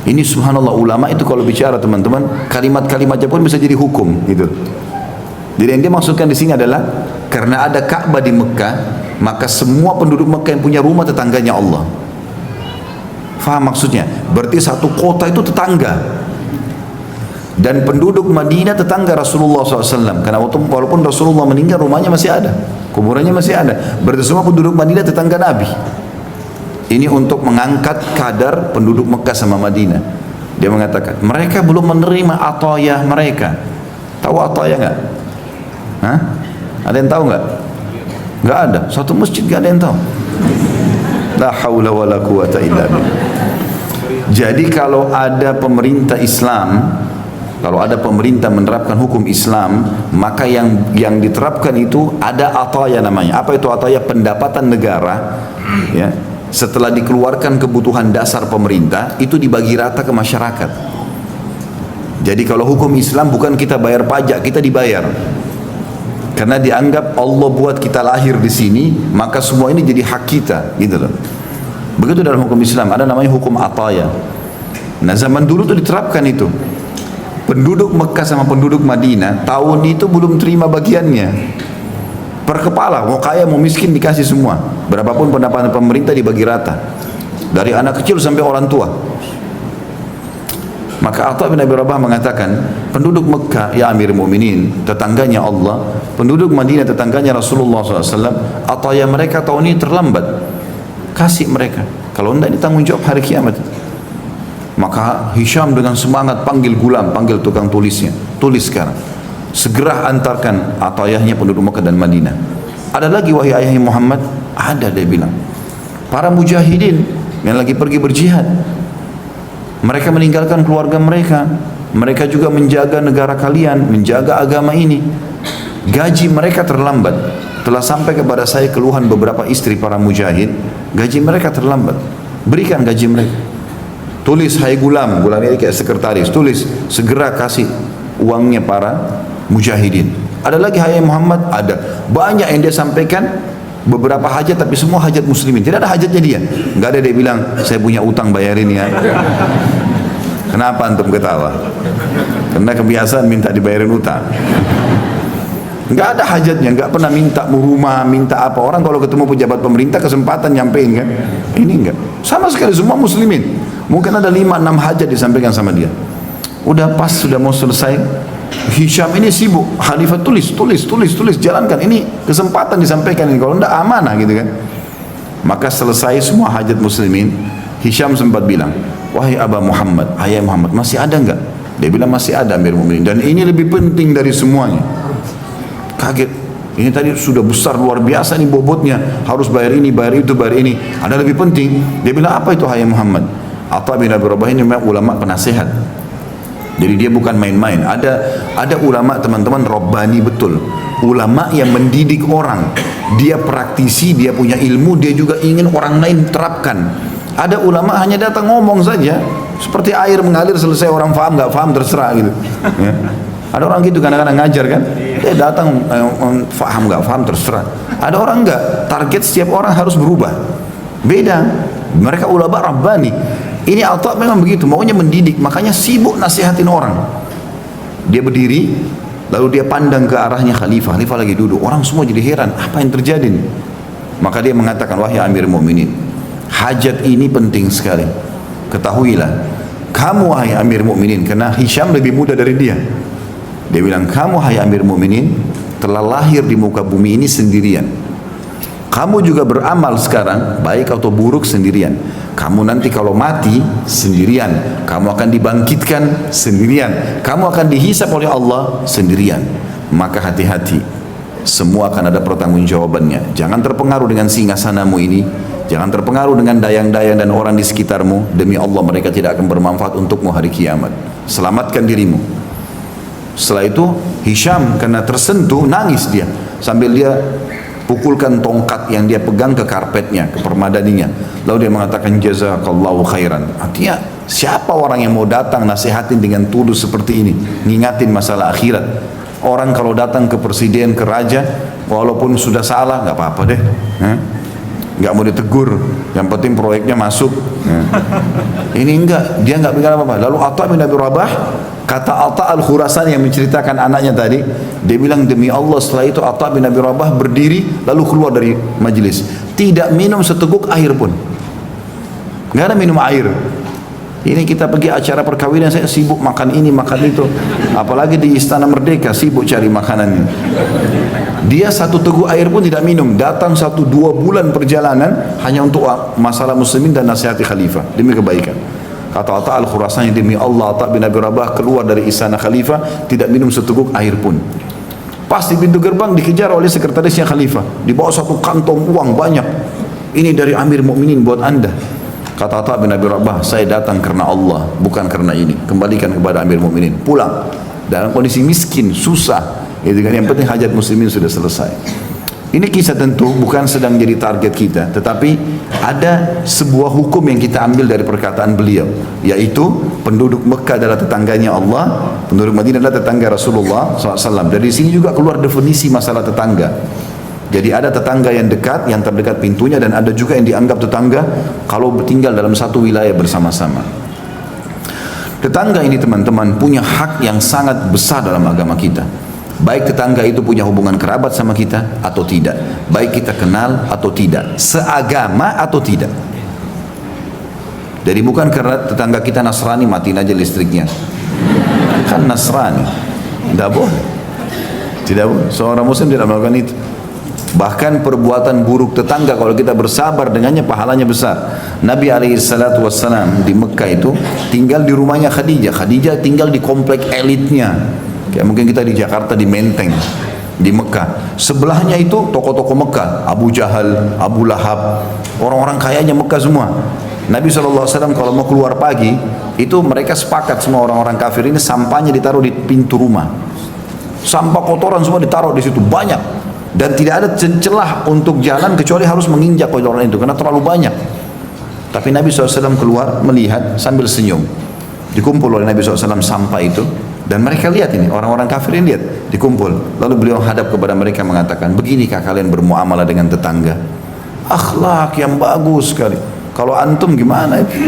Ini subhanallah, ulama itu kalau bicara teman-teman, kalimat-kalimatnya pun bisa jadi hukum gitu. Jadi yang dia maksudkan di sini adalah karena ada Ka'bah di Mekah, maka semua penduduk Mekah yang punya rumah tetangganya Allah. Faham maksudnya? Berarti satu kota itu tetangga. Dan penduduk Madinah tetangga Rasulullah SAW. Karena walaupun Rasulullah meninggal, rumahnya masih ada, kuburannya masih ada. Berarti semua penduduk Madinah tetangga Nabi. Ini untuk mengangkat kadar penduduk Mekah sama Madinah. Dia mengatakan, mereka belum menerima atayah mereka. Tahu atayah nggak? Hah? Ada yang tahu nggak? Nggak ada. Satu masjid nggak ada yang tahu. La haula wala quwata illa billah. Jadi kalau ada pemerintah Islam, kalau ada pemerintah menerapkan hukum Islam, maka yang diterapkan itu ada ataya namanya. Apa itu ataya? Pendapatan negara, ya. Setelah dikeluarkan kebutuhan dasar pemerintah, itu dibagi rata ke masyarakat. Jadi kalau hukum Islam bukan kita bayar pajak, kita dibayar. Karena dianggap Allah buat kita lahir di sini, maka semua ini jadi hak kita, gitu loh. Begitu dalam hukum Islam, ada namanya hukum ataya. Nah zaman dulu tuh diterapkan itu. Penduduk Mekah sama penduduk Madinah tahun itu belum terima bagiannya. Per kepala, mau kaya mau miskin dikasih semua. Berapapun pendapatan pemerintah dibagi rata. Dari anak kecil sampai orang tua. Maka Atha bin Abi Rabah mengatakan, penduduk Mekah ya Amir Mu'minin, tetangganya Allah, penduduk Madinah tetangganya Rasulullah SAW, ataya mereka tahun ini terlambat. Kasih mereka. Kalau tidak ditanggung jawab hari kiamat. Maka Hisham dengan semangat panggil gulam, panggil tukang tulisnya. Tulis sekarang. Segera antarkan atayahnya penduduk Mekah dan Madinah. Ada lagi wahai ayahnya Muhammad? Ada, dia bilang. Para mujahidin yang lagi pergi berjihad. Mereka meninggalkan keluarga mereka. Mereka juga menjaga negara kalian, menjaga agama ini. Gaji mereka terlambat. Telah sampai kepada saya keluhan beberapa istri para mujahid. Gaji mereka terlambat. Berikan gaji mereka. Tulis, hai gulam, gulam ini kayak sekretaris. Tulis, segera kasih uangnya para mujahidin. Ada lagi hai Muhammad? Ada. Banyak yang dia sampaikan, beberapa hajat, tapi semua hajat muslimin. Tidak ada hajatnya dia. Enggak ada dia bilang, saya punya utang bayarin ya. Kenapa antum ketawa? Karena kebiasaan minta dibayarin utang. Enggak ada hajatnya, enggak pernah minta rumah, minta apa. Orang kalau ketemu pejabat pemerintah kesempatan nyampein kan. Ini enggak. Sama sekali semua muslimin. Mungkin ada 5-6 hajat disampaikan sama dia. Udah pas, sudah mau selesai, Hisham ini sibuk, Khalifah tulis, jalankan, ini kesempatan disampaikan ini, kalau enggak amanah gitu kan. Maka selesai semua hajat muslimin, Hisham sempat bilang, wahai Aba Muhammad, ayah Muhammad, masih ada enggak? Dia bilang masih ada Amir Mu'minin, dan ini lebih penting dari semuanya. Kaget, ini tadi sudah besar luar biasa nih bobotnya, harus bayar ini, bayar itu, bayar ini, ada lebih penting. Dia bilang apa itu ayah Muhammad? Atha bin Abi Rabah ini memang ulama penasehat. Jadi dia bukan main-main. Ada ulama teman-teman Rabbani betul. Ulama yang mendidik orang. Dia praktisi, dia punya ilmu, dia juga ingin orang lain terapkan. Ada ulama hanya datang ngomong saja, seperti air mengalir, selesai orang faham nggak faham terserah gitu. Ya. Ada orang gitu kadang-kadang ngajar kan, dia datang faham nggak faham terserah. Ada orang nggak, target setiap orang harus berubah. Beda. Mereka ulama Rabbani. Ini Atha memang begitu, maunya mendidik, makanya sibuk nasihatin orang. Dia berdiri, lalu dia pandang ke arahnya Khalifah. Khalifah lagi duduk, orang semua jadi heran, apa yang terjadi nih? Maka dia mengatakan, wahai Amir Mu'minin, hajat ini penting sekali. Ketahuilah, kamu wahai Amir Mu'minin, karena Hisham lebih muda dari dia. Dia bilang, kamu wahai Amir Mu'minin, telah lahir di muka bumi ini sendirian. Kamu juga beramal sekarang, baik atau buruk sendirian. Kamu nanti kalau mati sendirian, kamu akan dibangkitkan sendirian, kamu akan dihisap oleh Allah sendirian. Maka hati-hati, semua akan ada pertanggungjawabannya. Jangan terpengaruh dengan singgasanamu ini, jangan terpengaruh dengan dayang-dayang dan orang di sekitarmu. Demi Allah mereka tidak akan bermanfaat untukmu hari kiamat. Selamatkan dirimu. Setelah itu Hisham karena tersentuh nangis dia. sambil dia pukulkan tongkat yang dia pegang ke karpetnya, ke permadaninya. Lalu dia mengatakan jazakallahu khairan. Artinya siapa orang yang mau datang nasihatin dengan tulus seperti ini, ngingatin masalah akhirat. Orang kalau datang ke presiden, ke raja, walaupun sudah salah nggak apa-apa deh, nggak mau ditegur, yang penting proyeknya masuk. Ini enggak, dia nggak bilang apa-apa. Lalu Atha bin Abi Rabah, kata Atha al-Khurasani yang menceritakan anaknya tadi, dia bilang demi Allah setelah itu Atha bin Abi Rabah berdiri lalu keluar dari majelis, tidak minum seteguk air pun, nggak ada minum air. Ini kita pergi acara perkawinan, saya sibuk makan ini makan itu, apalagi di Istana Merdeka sibuk cari makanannya. Dia satu teguk air pun tidak minum, datang 1-2 bulan perjalanan hanya untuk masalah muslimin dan nasihati khalifah demi kebaikan. Kata Atha al-Khurasani, demi Allah Atha bin Abi Rabah keluar dari istana khalifah tidak minum seteguk air pun. Pas di pintu gerbang dikejar oleh sekretarisnya khalifah, dibawa satu kantong uang banyak. Ini dari Amir Mukminin buat anda. Kata Atha bin Abi Rabah, saya datang karena Allah, bukan karena ini. Kembalikan kepada Amir Mukminin. Pulang dalam kondisi miskin, susah. Itu kan, yang penting hajat muslimin sudah selesai. Ini kisah tentu bukan sedang jadi target kita, tetapi ada sebuah hukum yang kita ambil dari perkataan beliau, yaitu penduduk Mekah adalah tetangganya Allah, penduduk Madinah adalah tetangga Rasulullah SAW. Dari sini juga keluar definisi masalah tetangga. Jadi ada tetangga yang dekat, yang terdekat pintunya, dan ada juga yang dianggap tetangga kalau tinggal dalam satu wilayah bersama-sama. Tetangga ini teman-teman punya hak yang sangat besar dalam agama kita. Baik tetangga itu punya hubungan kerabat sama kita atau tidak, baik kita kenal atau tidak, seagama atau tidak. Jadi bukan karena tetangga kita Nasrani matiin aja listriknya, kan Nasrani, tidak boleh, tidak boleh. Seorang Muslim tidak melakukan itu. Bahkan perbuatan buruk tetangga kalau kita bersabar dengannya pahalanya besar. Nabi SAW di Mekah itu tinggal di rumahnya Khadijah. Khadijah tinggal di komplek elitnya. Kayak mungkin kita di Jakarta di Menteng, di Mekah. Sebelahnya itu toko-toko Mekah, Abu Jahal, Abu Lahab, orang-orang kayanya Mekah semua. Nabi SAW kalau mau keluar pagi, itu mereka sepakat semua orang-orang kafir ini sampahnya ditaruh di pintu rumah. Sampah kotoran semua ditaruh di situ banyak, dan tidak ada celah untuk jalan kecuali harus menginjak kotoran itu karena terlalu banyak. Tapi Nabi SAW keluar melihat sambil senyum. Dikumpul oleh Nabi SAW sampah itu. Dan mereka lihat ini, orang-orang kafir ini lihat, dikumpul. Lalu beliau hadap kepada mereka mengatakan, beginikah kalian bermuamalah dengan tetangga? Akhlak yang bagus sekali. Kalau antum gimana itu?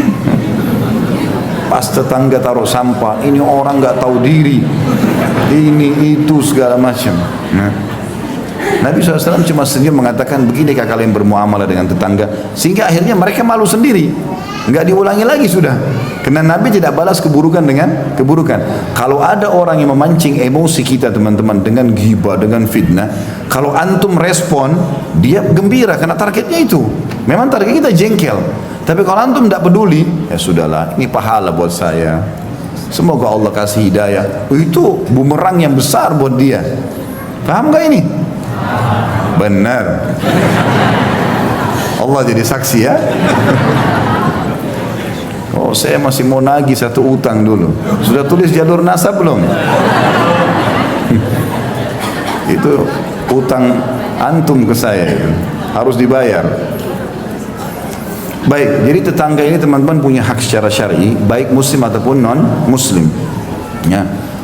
Pas tetangga taruh sampah, ini orang nggak tahu diri, ini itu segala macam. Nabi SAW cuma senyum mengatakan, beginikah kalian bermuamalah dengan tetangga? Sehingga akhirnya mereka malu sendiri, nggak diulangi lagi sudah. Karena Nabi tidak balas keburukan dengan keburukan. Kalau ada orang yang memancing emosi kita teman-teman dengan ghibah, dengan fitnah, kalau antum respon, dia gembira karena targetnya itu. Memang target kita jengkel. Tapi kalau antum tidak peduli, ya sudahlah, ini pahala buat saya. Semoga Allah kasih hidayah. Itu bumerang yang besar buat dia. Paham gak ini? Benar. Allah jadi saksi ya. Oh, saya masih mau nagih satu utang dulu. Sudah tulis jalur nasab belum? Itu utang antum ke saya itu. Harus dibayar. Baik, jadi tetangga ini teman-teman punya hak secara syar'i, baik muslim ataupun non muslim. Ya.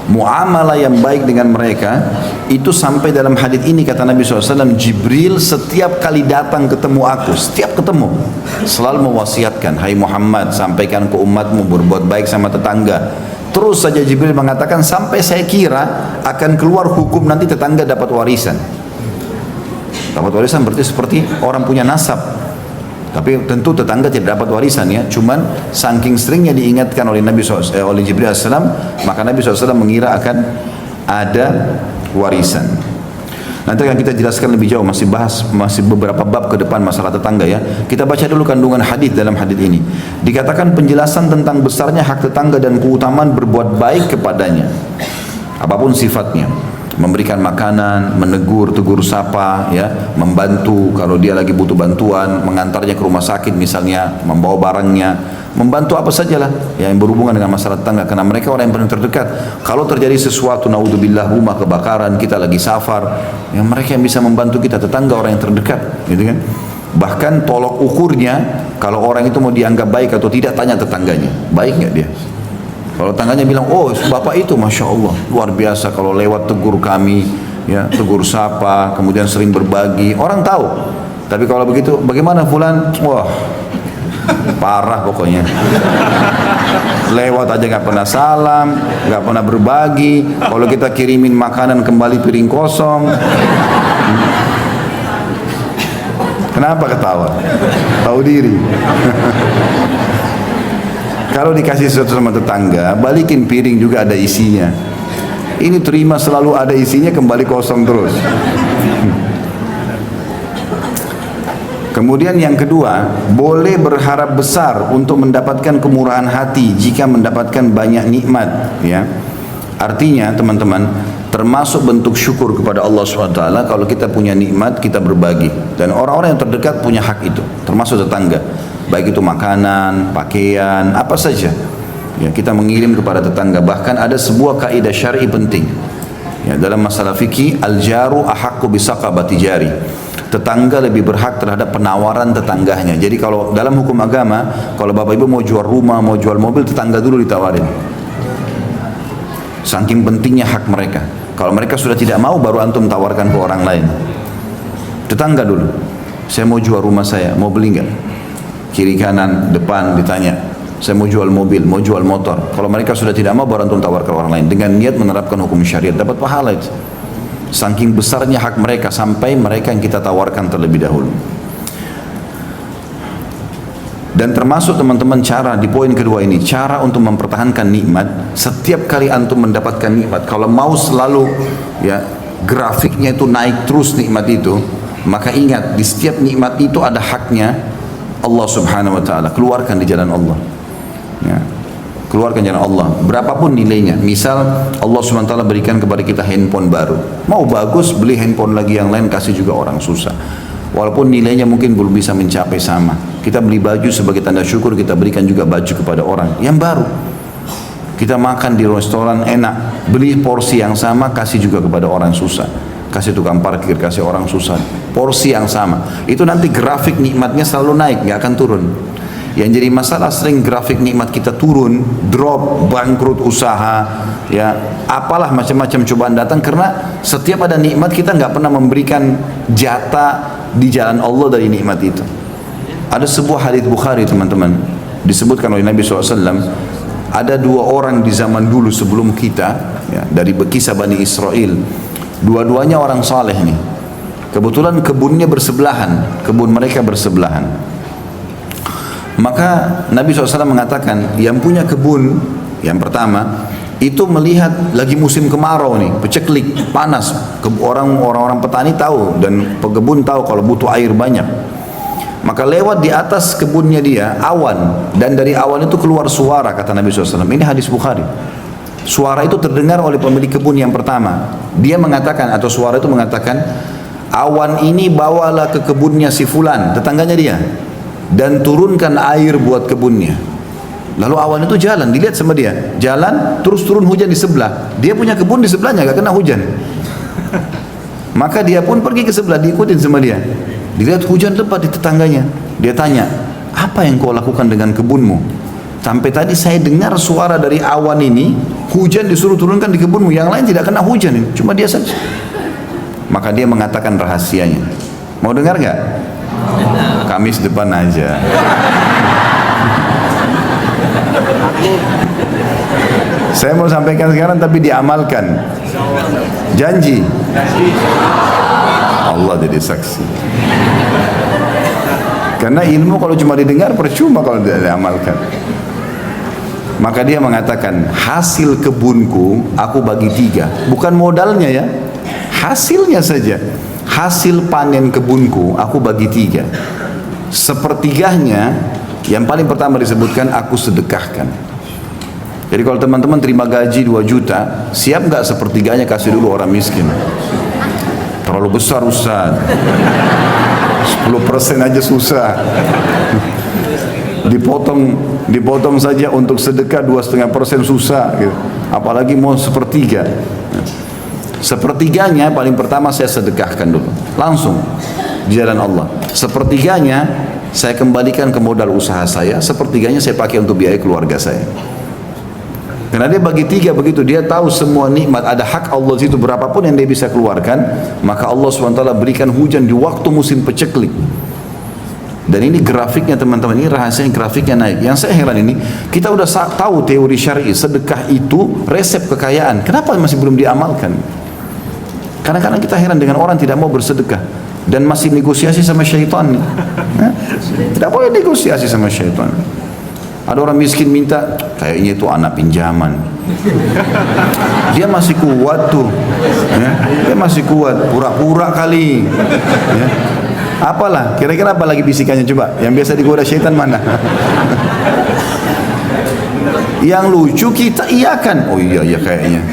Muamalah yang baik dengan mereka itu sampai dalam hadis ini kata Nabi SAW, Jibril setiap kali datang ketemu aku, setiap ketemu selalu mewasiatkan, hai Muhammad, sampaikan ke umatmu berbuat baik sama tetangga. Terus saja Jibril mengatakan sampai saya kira akan keluar hukum nanti tetangga dapat warisan. Dapat warisan berarti seperti orang punya nasab. Tapi tentu tetangga tidak dapat warisan ya. Cuman saking seringnya diingatkan oleh Nabi SAW, oleh Jibril AS, maka Nabi SAW mengira akan ada warisan. Nanti akan kita jelaskan lebih jauh, masih beberapa bab ke depan masalah tetangga ya. Kita baca dulu kandungan hadis dalam hadis ini. Dikatakan penjelasan tentang besarnya hak tetangga dan keutamaan berbuat baik kepadanya, apapun sifatnya. memberikan makanan, menegur, tegur sapa, ya, membantu kalau dia lagi butuh bantuan, mengantarnya ke rumah sakit misalnya, membawa barangnya, membantu apa sajalah yang berhubungan dengan masalah tetangga, karena mereka orang yang paling terdekat. Kalau terjadi sesuatu, naudzubillah, rumah kebakaran, kita lagi safar, yang mereka yang bisa membantu kita, tetangga, orang yang terdekat, gitu kan. Bahkan tolok ukurnya, kalau orang itu mau dianggap baik atau tidak, tanya tetangganya, baik nggak dia? Kalau tangganya bilang, oh bapak itu Masya Allah luar biasa, kalau lewat tegur kami, ya, tegur sapa, kemudian sering berbagi, orang tahu. Tapi kalau begitu, bagaimana fulan? Wah, parah pokoknya. Lewat aja nggak pernah salam, nggak pernah berbagi. Kalau kita kirimin makanan kembali piring kosong. Kenapa ketawa? Tahu diri. Kalau dikasih sesuatu sama tetangga, balikin piring juga ada isinya. Ini terima selalu ada isinya, kembali kosong terus. Kemudian yang kedua, boleh berharap besar untuk mendapatkan kemurahan hati jika mendapatkan banyak nikmat, ya. Artinya teman-teman, termasuk bentuk syukur kepada Allah SWT kalau kita punya nikmat, kita berbagi. Dan orang-orang yang terdekat punya hak itu, termasuk tetangga. Baik itu makanan, pakaian, apa saja, ya, kita mengirim kepada tetangga. Bahkan ada sebuah kaidah syar'i penting, ya, dalam masalah fikih, al-jaru ahaqqu bisaqabati jari. Tetangga lebih berhak terhadap penawaran tetangganya. Jadi kalau dalam hukum agama, kalau bapak ibu mau jual rumah, mau jual mobil, tetangga dulu ditawarin. Saking pentingnya hak mereka. Kalau mereka sudah tidak mau, baru antum tawarkan ke orang lain. Tetangga dulu, saya mau jual rumah saya, mau beli nggak? Kiri kanan depan ditanya, saya mau jual mobil, mau jual motor. Kalau mereka sudah tidak mau, baru antum tawar ke orang lain dengan niat menerapkan hukum syariat, dapat pahala itu. Saking besarnya hak mereka, sampai mereka yang kita tawarkan terlebih dahulu. Dan termasuk teman-teman cara di poin kedua ini, cara untuk mempertahankan nikmat. Setiap kali antum mendapatkan nikmat, kalau mau selalu, ya, grafiknya itu naik terus nikmat itu, maka ingat di setiap nikmat itu ada haknya Allah Subhanahu wa ta'ala. Keluarkan di jalan Allah, ya. Keluarkan jalan Allah berapapun nilainya. Misal Allah Subhanahu wa ta'ala berikan kepada kita handphone baru, mau bagus, beli handphone lagi yang lain, kasih juga orang susah, walaupun nilainya mungkin belum bisa mencapai sama. Kita beli baju sebagai tanda syukur, kita berikan juga baju kepada orang yang baru. Kita makan di restoran enak, beli porsi yang sama, kasih juga kepada orang susah. Kasih tukang parkir, kasih orang susah, porsi yang sama. Itu nanti grafik nikmatnya selalu naik, nggak akan turun. Yang jadi masalah sering grafik nikmat kita turun, drop, bangkrut usaha, ya, apalah macam-macam cobaan datang, karena setiap ada nikmat kita nggak pernah memberikan jatah di jalan Allah dari nikmat itu. Ada sebuah hadits Bukhari teman-teman, disebutkan oleh Nabi SAW, ada dua orang di zaman dulu sebelum kita, ya, dari kisah Bani Israel. Dua-duanya orang saleh nih. Kebetulan kebunnya bersebelahan, kebun mereka bersebelahan. Maka Nabi SAW mengatakan, yang punya kebun yang pertama itu melihat lagi musim kemarau nih, peceklik, panas. Orang-orang petani tahu dan pekebun tahu kalau butuh air banyak. Maka lewat di atas kebunnya dia awan, dan dari awan itu keluar suara, kata Nabi SAW. Ini hadis Bukhari. Suara itu terdengar oleh pemilik kebun yang pertama. Dia mengatakan, atau suara itu mengatakan, awan ini bawalah ke kebunnya si fulan, tetangganya dia, dan turunkan air buat kebunnya. Lalu awan itu jalan, dilihat sama dia, jalan, terus turun hujan di sebelah. Dia punya kebun di sebelahnya, gak kena hujan. Maka dia pun pergi ke sebelah, diikutin sama dia. Dilihat hujan lebat di tetangganya. Dia tanya, apa yang kau lakukan dengan kebunmu? Sampai tadi saya dengar suara dari awan ini, hujan disuruh turunkan di kebunmu, yang lain tidak kena hujan, cuma dia saja. Maka dia mengatakan rahasianya. Mau dengar gak? Kamis depan aja. Saya mau sampaikan sekarang tapi diamalkan. Janji. Allah jadi saksi. Karena ilmu kalau cuma didengar percuma kalau tidak diamalkan. Maka dia mengatakan, hasil kebunku aku bagi 3. Bukan modalnya ya, hasilnya saja. Hasil panen kebunku aku bagi 3. Sepertiganya, yang paling pertama disebutkan, aku sedekahkan. Jadi kalau teman-teman terima gaji 2 juta, siap nggak sepertiganya kasih dulu orang miskin? Terlalu besar Ustaz. 10% aja susah. Dipotong saja untuk sedekah 2,5% susah gitu. Apalagi mau sepertiga. Sepertiganya paling pertama saya sedekahkan dulu, langsung di jalan Allah. Sepertiganya saya kembalikan ke modal usaha saya, sepertiganya saya pakai untuk biaya keluarga saya. Karena dia bagi 3 begitu, dia tahu semua nikmat, ada hak Allah itu berapapun yang dia bisa keluarkan, maka Allah SWT berikan hujan di waktu musim peceklik. Dan ini grafiknya teman-teman, ini rahasianya grafiknya naik. Yang saya heran ini, kita udah tahu teori syar'i, sedekah itu resep kekayaan. Kenapa masih belum diamalkan? Kadang-kadang kita heran dengan orang tidak mau bersedekah dan masih negosiasi sama syaitan. Tidak boleh negosiasi sama syaitan. Ada orang miskin minta, kayaknya itu anak pinjaman. Dia masih kuat tuh, ya. Dia masih kuat, pura-pura kali. Ya. Apalah, kira-kira apa lagi bisikannya coba? Yang biasa digoda syaitan mana? Yang lucu kita iyakan, oh iya kayaknya.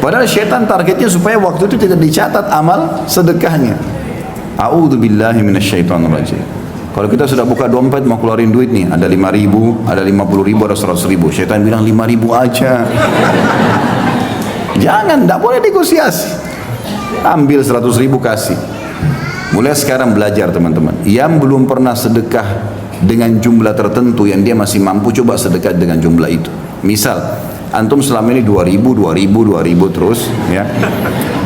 Padahal syaitan targetnya supaya waktu itu tidak dicatat amal sedekahnya. A'udzubillahi minasyaitonirrajim. Kalau kita sudah buka dompet mau keluarin duit nih, ada 5.000, ada 50.000, ada 100.000. Syaitan bilang 5.000 aja. Jangan, tidak boleh negosiasi. Ambil 100.000 kasih. Mulai sekarang belajar teman-teman. Yang belum pernah sedekah dengan jumlah tertentu yang dia masih mampu, coba sedekah dengan jumlah itu. Misal, antum selama ini 2.000 terus, ya.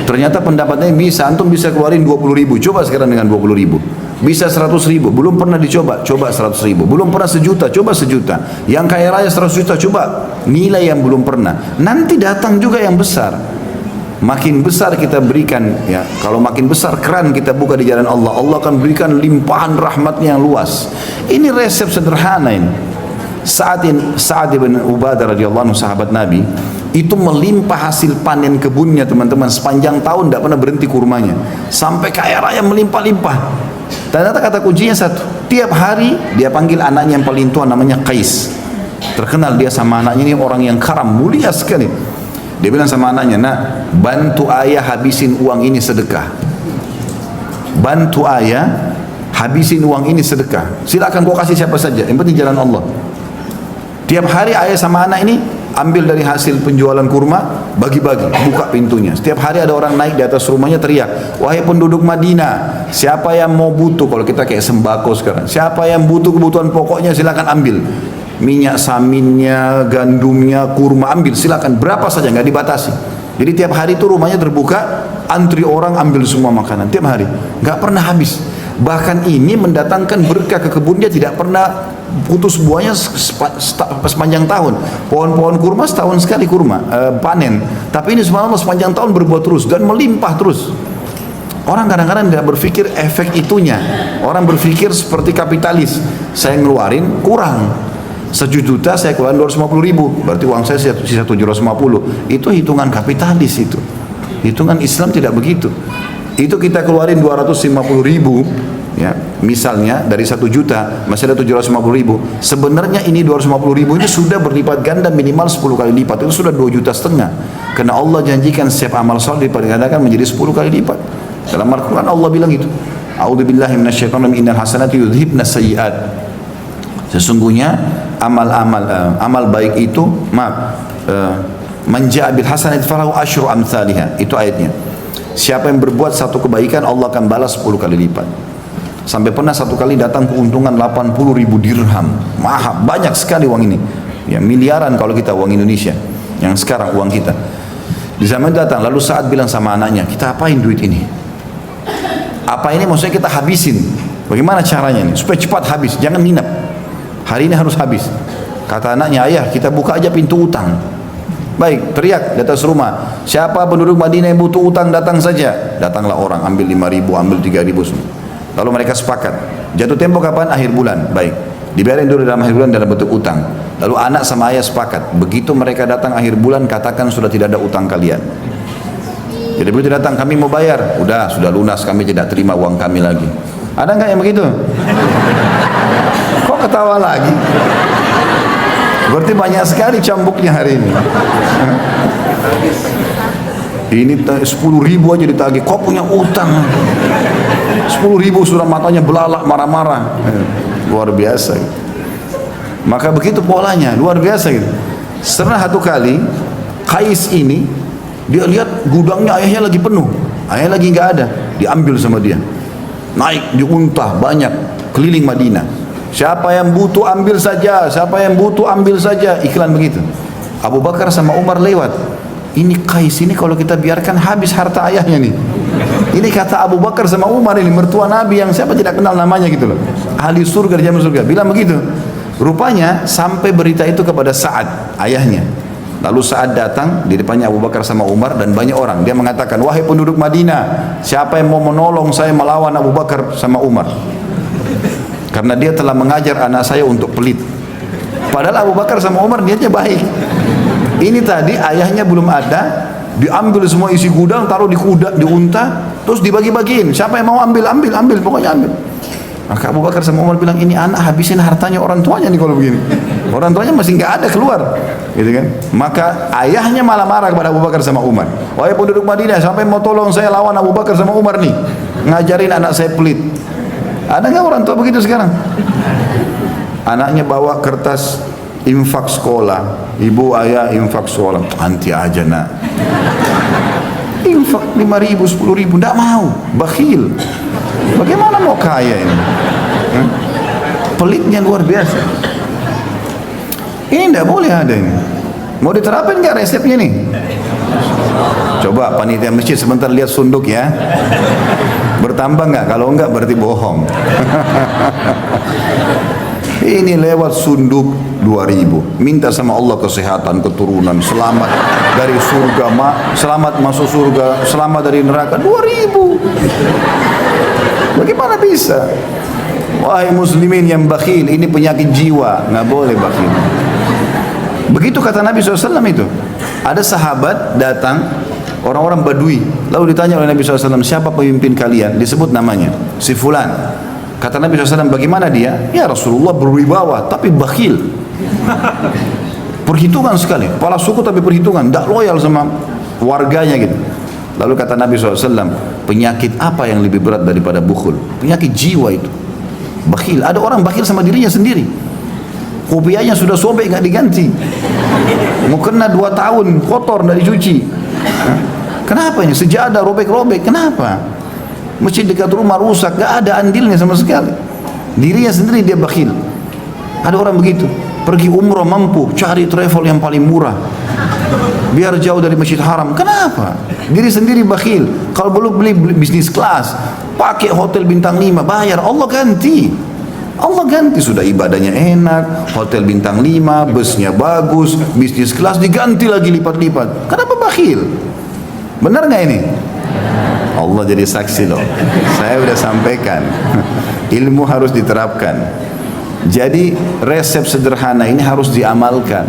Ternyata pendapatnya bisa, antum bisa keluarin 20.000. Coba sekarang dengan 20.000. Bisa 100.000, belum pernah dicoba, coba 100.000. Belum pernah 1 juta, coba 1 juta. Yang kaya raya 100 juta, coba nilai yang belum pernah. Nanti datang juga yang besar. Makin besar kita berikan, ya. Kalau makin besar keran kita buka di jalan Allah, Allah akan berikan limpahan rahmatnya yang luas. Ini resep sederhana ini. Sa'ad bin Ubadah radhiyallahu anhu, sahabat Nabi, itu melimpah hasil panen kebunnya teman-teman, sepanjang tahun tidak pernah berhenti kurmanya, sampai kaya raya melimpah-limpah. Ternyata kata kuncinya satu, tiap hari dia panggil anaknya yang paling tua namanya Qais. Terkenal dia sama anaknya, ini orang yang karam, mulia sekali. Dia bilang sama anaknya, nak, bantu ayah habisin uang ini sedekah. Bantu ayah habisin uang ini sedekah. Silakan kau kasih siapa saja, yang penting jalan Allah. Tiap hari ayah sama anak ini ambil dari hasil penjualan kurma, bagi-bagi, buka pintunya. Setiap hari ada orang naik di atas rumahnya teriak, wahai penduduk Madinah, siapa yang mau butuh, kalau kita kayak sembako sekarang, siapa yang butuh kebutuhan pokoknya silakan ambil. Minyak saminnya, gandumnya, kurma, ambil silakan, berapa saja, nggak dibatasi. Jadi tiap hari itu rumahnya terbuka, antri orang ambil semua makanan tiap hari, nggak pernah habis. Bahkan ini mendatangkan berkah ke kebun, dia tidak pernah putus buahnya sepanjang tahun. Pohon-pohon kurma setahun sekali kurma panen, tapi ini subhanallah sepanjang tahun berbuah terus dan melimpah terus. Orang kadang-kadang tidak berpikir efek itunya. Orang berpikir seperti kapitalis, saya ngeluarin kurang 1 juta, saya keluarin 250.000, berarti uang saya sisa 750. Itu hitungan kapitalis itu. Hitungan Islam tidak begitu. Itu kita keluarin 250.000, ya, misalnya dari 1 juta masih ada 750.000. Sebenarnya ini 250.000 ini sudah berlipat ganda minimal 10 kali lipat. Itu sudah 2,5 juta. Karena Allah janjikan setiap amal saleh dipergandakan menjadi 10 kali lipat. Dalam Al-Quran Allah bilang itu. A'udzubillahi minasyaitonir rajim, innal hasanati yudhibna sayyi'at. Sesungguhnya amal baik itu, man ja'a bil hasanati falahu asyru amsalihha. Itu ayatnya. Siapa yang berbuat satu kebaikan, Allah akan balas 10 kali lipat. Sampai pernah satu kali datang keuntungan 80.000 dirham. Mahal, banyak sekali uang ini. Ya, miliaran kalau kita uang Indonesia. Yang sekarang uang kita. Di zaman datang, lalu Sa'ad bilang sama anaknya, kita apain duit ini? Apa ini maksudnya kita habisin? Bagaimana caranya ini? Supaya cepat habis, jangan nginap. Hari ini harus habis. Kata anaknya, ayah kita buka aja pintu utang. Baik, teriak di atas rumah, siapa penduduk Madinah yang butuh utang datang saja. Datanglah orang, ambil 5.000, ambil 3.000 semua. Lalu mereka sepakat, jatuh tempo kapan? Akhir bulan. Baik, dibiarin dulu dalam akhir bulan dalam bentuk utang. Lalu anak sama ayah sepakat, begitu mereka datang akhir bulan, katakan sudah tidak ada utang kalian. Jadi begitu datang, kami mau bayar, sudah lunas, kami tidak terima uang kami lagi. Ada nggak yang begitu? Kok ketawa lagi? Berarti banyak sekali cambuknya hari ini. Ini 10.000 aja ditagih, kau punya utang 10.000 sudah matanya belalak marah-marah. Luar biasa. Maka begitu polanya, luar biasa gitu. Pernah satu kali Qais ini, dia lihat gudangnya ayahnya lagi penuh, ayahnya lagi nggak ada, diambil sama dia, naik di unta banyak keliling Madinah. Siapa yang butuh ambil saja, siapa yang butuh ambil saja, iklan begitu. Abu Bakar sama Umar lewat. Ini Qais ini kalau kita biarkan habis harta ayahnya nih. Ini kata Abu Bakar sama Umar ini, mertua Nabi yang siapa tidak kenal namanya gitu loh, ahli surga di jalan surga, bilang begitu. Rupanya sampai berita itu kepada Sa'ad, ayahnya. Lalu Sa'ad datang di depannya Abu Bakar sama Umar dan banyak orang. Dia mengatakan, wahai penduduk Madinah, siapa yang mau menolong saya melawan Abu Bakar sama Umar? Karena dia telah mengajar anak saya untuk pelit. Padahal Abu Bakar sama Umar niatnya baik. Ini tadi ayahnya belum ada, diambil semua isi gudang, taruh di kuda, di unta, terus dibagi-bagiin. Siapa yang mau ambil, pokoknya ambil. Maka Abu Bakar sama Umar bilang, ini anak habisin hartanya orang tuanya nih kalau begini. Orang tuanya masih nggak ada keluar, gitu kan? Maka ayahnya malah marah kepada Abu Bakar sama Umar. Wahai penduduk Madinah, sampai mau tolong saya lawan Abu Bakar sama Umar nih, ngajarin anak saya pelit. Ada nggak orang tua begitu sekarang? Anaknya bawa kertas infak sekolah, ibu ayah infak sekolah, anti aja nak. Infak 5.000, 10.000, nggak mau, bakhil. Bagaimana mau kaya ini? Pelitnya luar biasa. Ini tidak boleh ada ini. Mau diterapin nggak resepnya nih? Coba panitia masjid sebentar lihat sunduk ya. Bertambah nggak? Kalau enggak berarti bohong. Ini lewat sunduk 2.000. Minta sama Allah kesehatan, keturunan, selamat dari surga, selamat masuk surga, selamat dari neraka. 2.000. Bagaimana bisa? Wahai muslimin yang bakhil, ini penyakit jiwa, nggak boleh bakhil. Begitu kata Nabi SAW itu. Ada sahabat datang, orang-orang Badui, lalu ditanya oleh Nabi SAW, siapa pemimpin kalian? Disebut namanya, si Fulan. Kata Nabi SAW, bagaimana dia? Ya Rasulullah berwibawa, tapi bakhil. Perhitungan sekali, kepala suku tapi perhitungan, tidak loyal sama warganya gitu. Lalu kata Nabi SAW, penyakit apa yang lebih berat daripada bukhul? Penyakit jiwa itu, bakhil. Ada orang bakhil sama dirinya sendiri, kopiahnya sudah sobek nggak diganti, mau kena 2 tahun kotor nggak dicuci. Kenapa ini? Sejadah robek-robek, kenapa? Masjid dekat rumah rusak, nggak ada andilnya sama sekali. Dirinya sendiri dia bakhil. Ada orang begitu, pergi umrah mampu, cari travel yang paling murah, biar jauh dari Masjid Haram. Kenapa? Diri sendiri bakhil. Kalau belum beli bisnis kelas, pakai hotel bintang 5, bayar, Allah ganti. Allah ganti, sudah ibadahnya enak, hotel bintang 5, busnya bagus, bisnis kelas diganti lagi lipat-lipat. Kenapa bakhil? Benar nggak ini? Allah jadi saksi loh. Saya udah sampaikan. Ilmu harus diterapkan. Jadi resep sederhana ini harus diamalkan.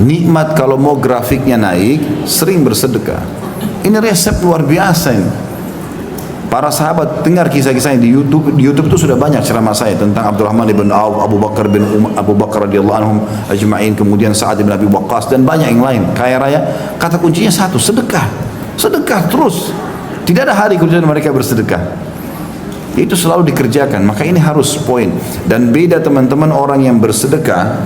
Nikmat kalau mau grafiknya naik, sering bersedekah. Ini resep luar biasa ini. Para sahabat dengar kisah-kisahnya di YouTube. Di YouTube itu sudah banyak ceramah saya tentang Abdurrahman bin Auf, Abu Bakar radhiyallahu anhum ajma'in, kemudian Sa'ad bin Abi Waqqas dan banyak yang lain. Kaya raya. Kata kuncinya satu, sedekah. Sedekah terus. Tidak ada hari kemudian mereka bersedekah. Itu selalu dikerjakan. Maka ini harus poin. Dan beda teman-teman orang yang bersedekah.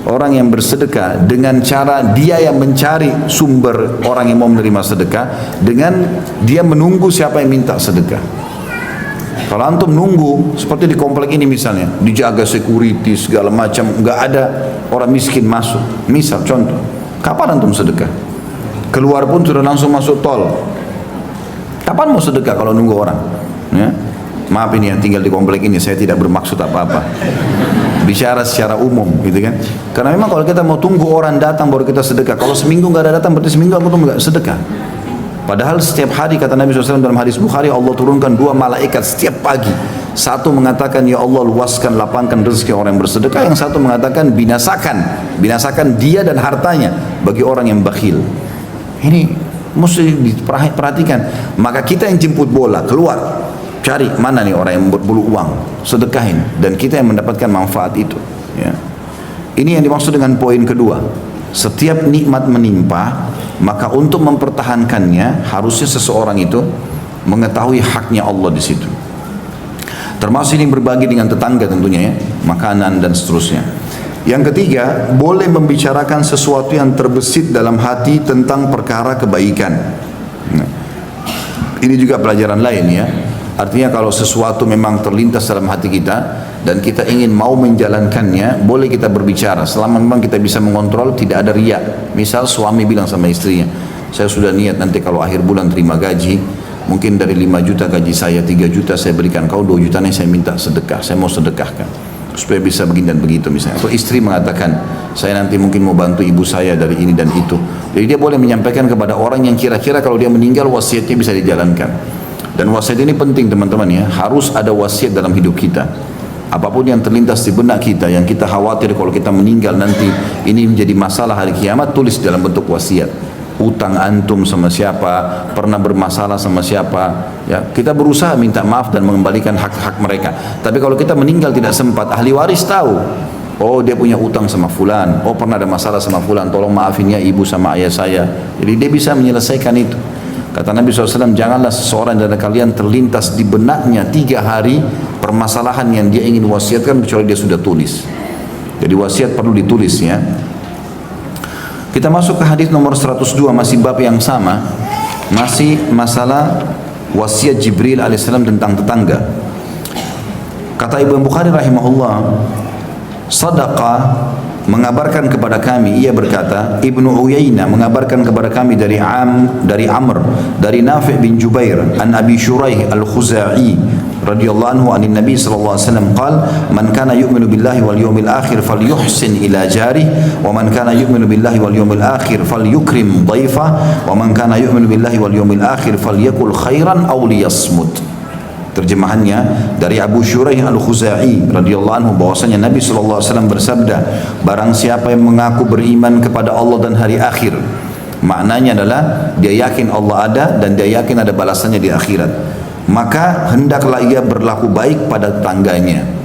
Orang yang bersedekah dengan cara dia yang mencari sumber orang yang mau menerima sedekah, dengan dia menunggu siapa yang minta sedekah. Kalau antum nunggu seperti di komplek ini misalnya, dijaga security segala macam, nggak ada orang miskin masuk. Misal contoh, kapan antum sedekah? Keluar pun sudah langsung masuk tol. Kapan mau sedekah kalau nunggu orang? Ya? Maaf ini yang tinggal di komplek ini, saya tidak bermaksud apa-apa. Bicara secara umum gitu kan. Karena memang kalau kita mau tunggu orang datang baru kita sedekah. Kalau seminggu nggak ada datang berarti seminggu aku tuh nggak sedekah. Padahal setiap hari kata Nabi SAW dalam hadis Bukhari, Allah turunkan 2 malaikat setiap pagi. Satu mengatakan ya Allah luaskan lapangkan rezeki orang yang bersedekah. Yang satu mengatakan binasakan dia dan hartanya bagi orang yang bakhil. Ini mesti diperhatikan. Maka kita yang jemput bola keluar, cari mana nih orang yang berbulu uang, sedekahin, dan kita yang mendapatkan manfaat itu. Ya. Ini yang dimaksud dengan poin kedua. Setiap nikmat menimpa, maka untuk mempertahankannya harusnya seseorang itu mengetahui haknya Allah di situ. Termasuk ini berbagi dengan tetangga tentunya ya, makanan dan seterusnya. Yang ketiga, boleh membicarakan sesuatu yang terbesit dalam hati tentang perkara kebaikan. Nah, ini juga pelajaran lain ya. Artinya kalau sesuatu memang terlintas dalam hati kita dan kita ingin mau menjalankannya, boleh kita berbicara selama memang kita bisa mengontrol, tidak ada riya. Misal suami bilang sama istrinya, saya sudah niat nanti kalau akhir bulan terima gaji, mungkin dari 5 juta gaji saya 3 juta saya berikan kau, 2 jutanya saya minta sedekah, saya mau sedekahkan supaya bisa begini dan begitu misalnya. Atau istri mengatakan, saya nanti mungkin mau bantu ibu saya dari ini dan itu. Jadi dia boleh menyampaikan kepada orang yang kira-kira kalau dia meninggal wasiatnya bisa dijalankan. Dan wasiat ini penting teman-teman ya, harus ada wasiat dalam hidup kita. Apapun yang terlintas di benak kita, yang kita khawatir kalau kita meninggal nanti ini menjadi masalah hari kiamat, tulis dalam bentuk wasiat. Utang antum sama siapa, pernah bermasalah sama siapa, ya kita berusaha minta maaf dan mengembalikan hak-hak mereka. Tapi kalau kita meninggal tidak sempat, ahli waris tahu, oh dia punya utang sama fulan, oh pernah ada masalah sama fulan, tolong maafin ya ibu sama ayah saya. Jadi dia bisa menyelesaikan itu. Kata Nabi SAW, janganlah seseorang dari kalian terlintas di benaknya 3 hari permasalahan yang dia ingin wasiatkan kecuali dia sudah tulis. Jadi wasiat perlu ditulis ya. Kita masuk ke hadis nomor 102, masih bab yang sama, masih masalah wasiat Jibril alaihissalam tentang tetangga. Kata Ibnu Bukhari rahimahullah, Sadaqa mengabarkan kepada kami, ia berkata, Ibnu Uyainah mengabarkan kepada kami dari Amr, dari Nafi' bin Jubair, an Abi Shuraih al-Khuzai radhiyallahu anhu anin Nabi sallallahu alaihi wasallam qala, man kana yu'minu billahi wal yawmil akhir falyuhsin ila jarih, wa man kana yu'minu billahi wal yawmil akhir falyukrim dhaifah, wa man kana yu'minu billahi wal yawmil akhir falyakul khairan aw liyasmut. Terjemahannya dari Abu Shuraih al-Khuzai radhiyallahu anhu bahwasanya Nabi sallallahu alaihi wasallam bersabda, barang siapa yang mengaku beriman kepada Allah dan hari akhir, maknanya adalah dia yakin Allah ada dan dia yakin ada balasannya di akhirat, maka hendaklah ia berlaku baik pada tetangganya.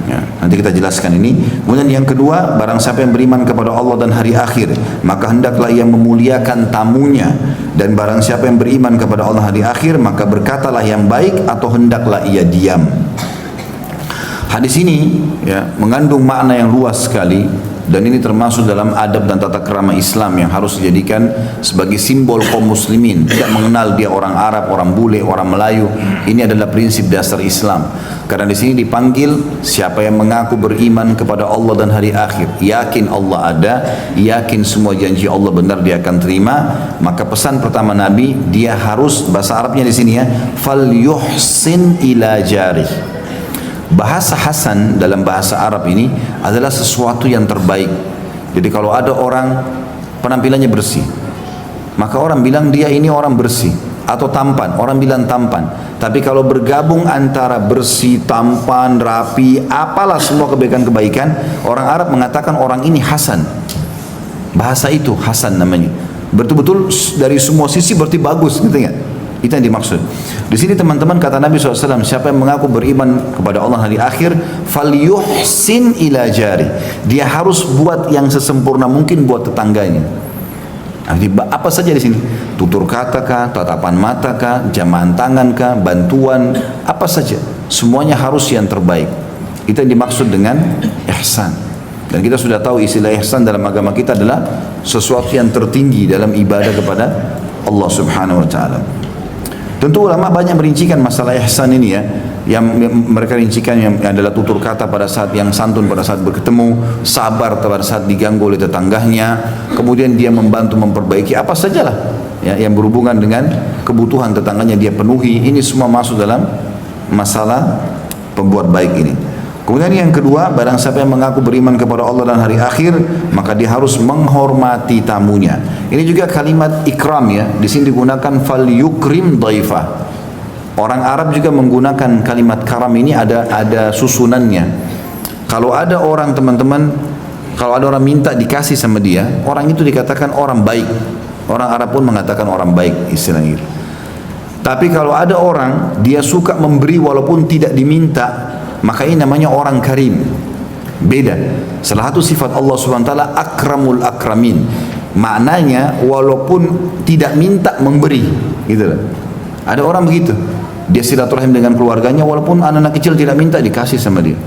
Ya, nanti kita jelaskan ini. Kemudian yang kedua, barang siapa yang beriman kepada Allah dan hari akhir, maka hendaklah ia memuliakan tamunya. Dan barang siapa yang beriman kepada Allah hari akhir, maka berkatalah yang baik atau hendaklah ia diam. Hadis ini ya, mengandung makna yang luas sekali. Dan ini termasuk dalam adab dan tata krama Islam yang harus dijadikan sebagai simbol kaum muslimin. Tidak mengenal dia orang Arab, orang bule, orang Melayu. Ini adalah prinsip dasar Islam. Karena di sini dipanggil siapa yang mengaku beriman kepada Allah dan hari akhir, yakin Allah ada, yakin semua janji Allah benar dia akan terima, maka pesan pertama Nabi, dia harus, bahasa Arabnya di sini ya, fal yuhsin ila jarih. Bahasa hasan dalam bahasa Arab ini adalah sesuatu yang terbaik. Jadi kalau ada orang penampilannya bersih, maka orang bilang dia ini orang bersih. Atau tampan, orang bilang tampan. Tapi kalau bergabung antara bersih, tampan, rapi, apalah semua kebaikan-kebaikan, orang Arab mengatakan orang ini hasan. Bahasa itu hasan namanya. Betul-betul dari semua sisi berarti bagus, gitu ya. Itu yang dimaksud. Di sini teman-teman kata Nabi SAW, siapa yang mengaku beriman kepada Allah hari akhir, falyuhsin ila jari. Dia harus buat yang sesempurna mungkin buat tetangganya. Apa saja di sini? Tutur kata kah, tatapan mata kah, jamahan tangan kah, bantuan, apa saja. Semuanya harus yang terbaik. Itu yang dimaksud dengan ihsan. Dan kita sudah tahu istilah ihsan dalam agama kita adalah sesuatu yang tertinggi dalam ibadah kepada Allah Subhanahu wa taala. Tentu ulama banyak merincikan masalah ihsan ini ya. Yang mereka rincikan yang adalah tutur kata pada saat yang santun pada saat bertemu, sabar pada saat diganggu oleh tetangganya, kemudian dia membantu memperbaiki apa sajalah ya, yang berhubungan dengan kebutuhan tetangganya dia penuhi. Ini semua masuk dalam masalah pembuat baik ini. Kemudian yang kedua, barang siapa yang mengaku beriman kepada Allah dan hari akhir, maka dia harus menghormati tamunya. Ini juga kalimat ikram ya. Di sini digunakan fal yukrim dhaifah. Orang Arab juga menggunakan kalimat karam ini ada susunannya. Kalau ada orang teman-teman, kalau ada orang minta dikasih sama dia, orang itu dikatakan orang baik. Orang Arab pun mengatakan orang baik istilahnya. Tapi kalau ada orang dia suka memberi walaupun tidak diminta, maka ini namanya orang karim. Beda. Salah satu sifat Allah Subhanahu wa taala akramul akramin. Maknanya walaupun tidak minta memberi, gitu loh. Ada orang begitu. Dia silaturahim dengan keluarganya walaupun anak-anak kecil tidak minta dikasih sama dia.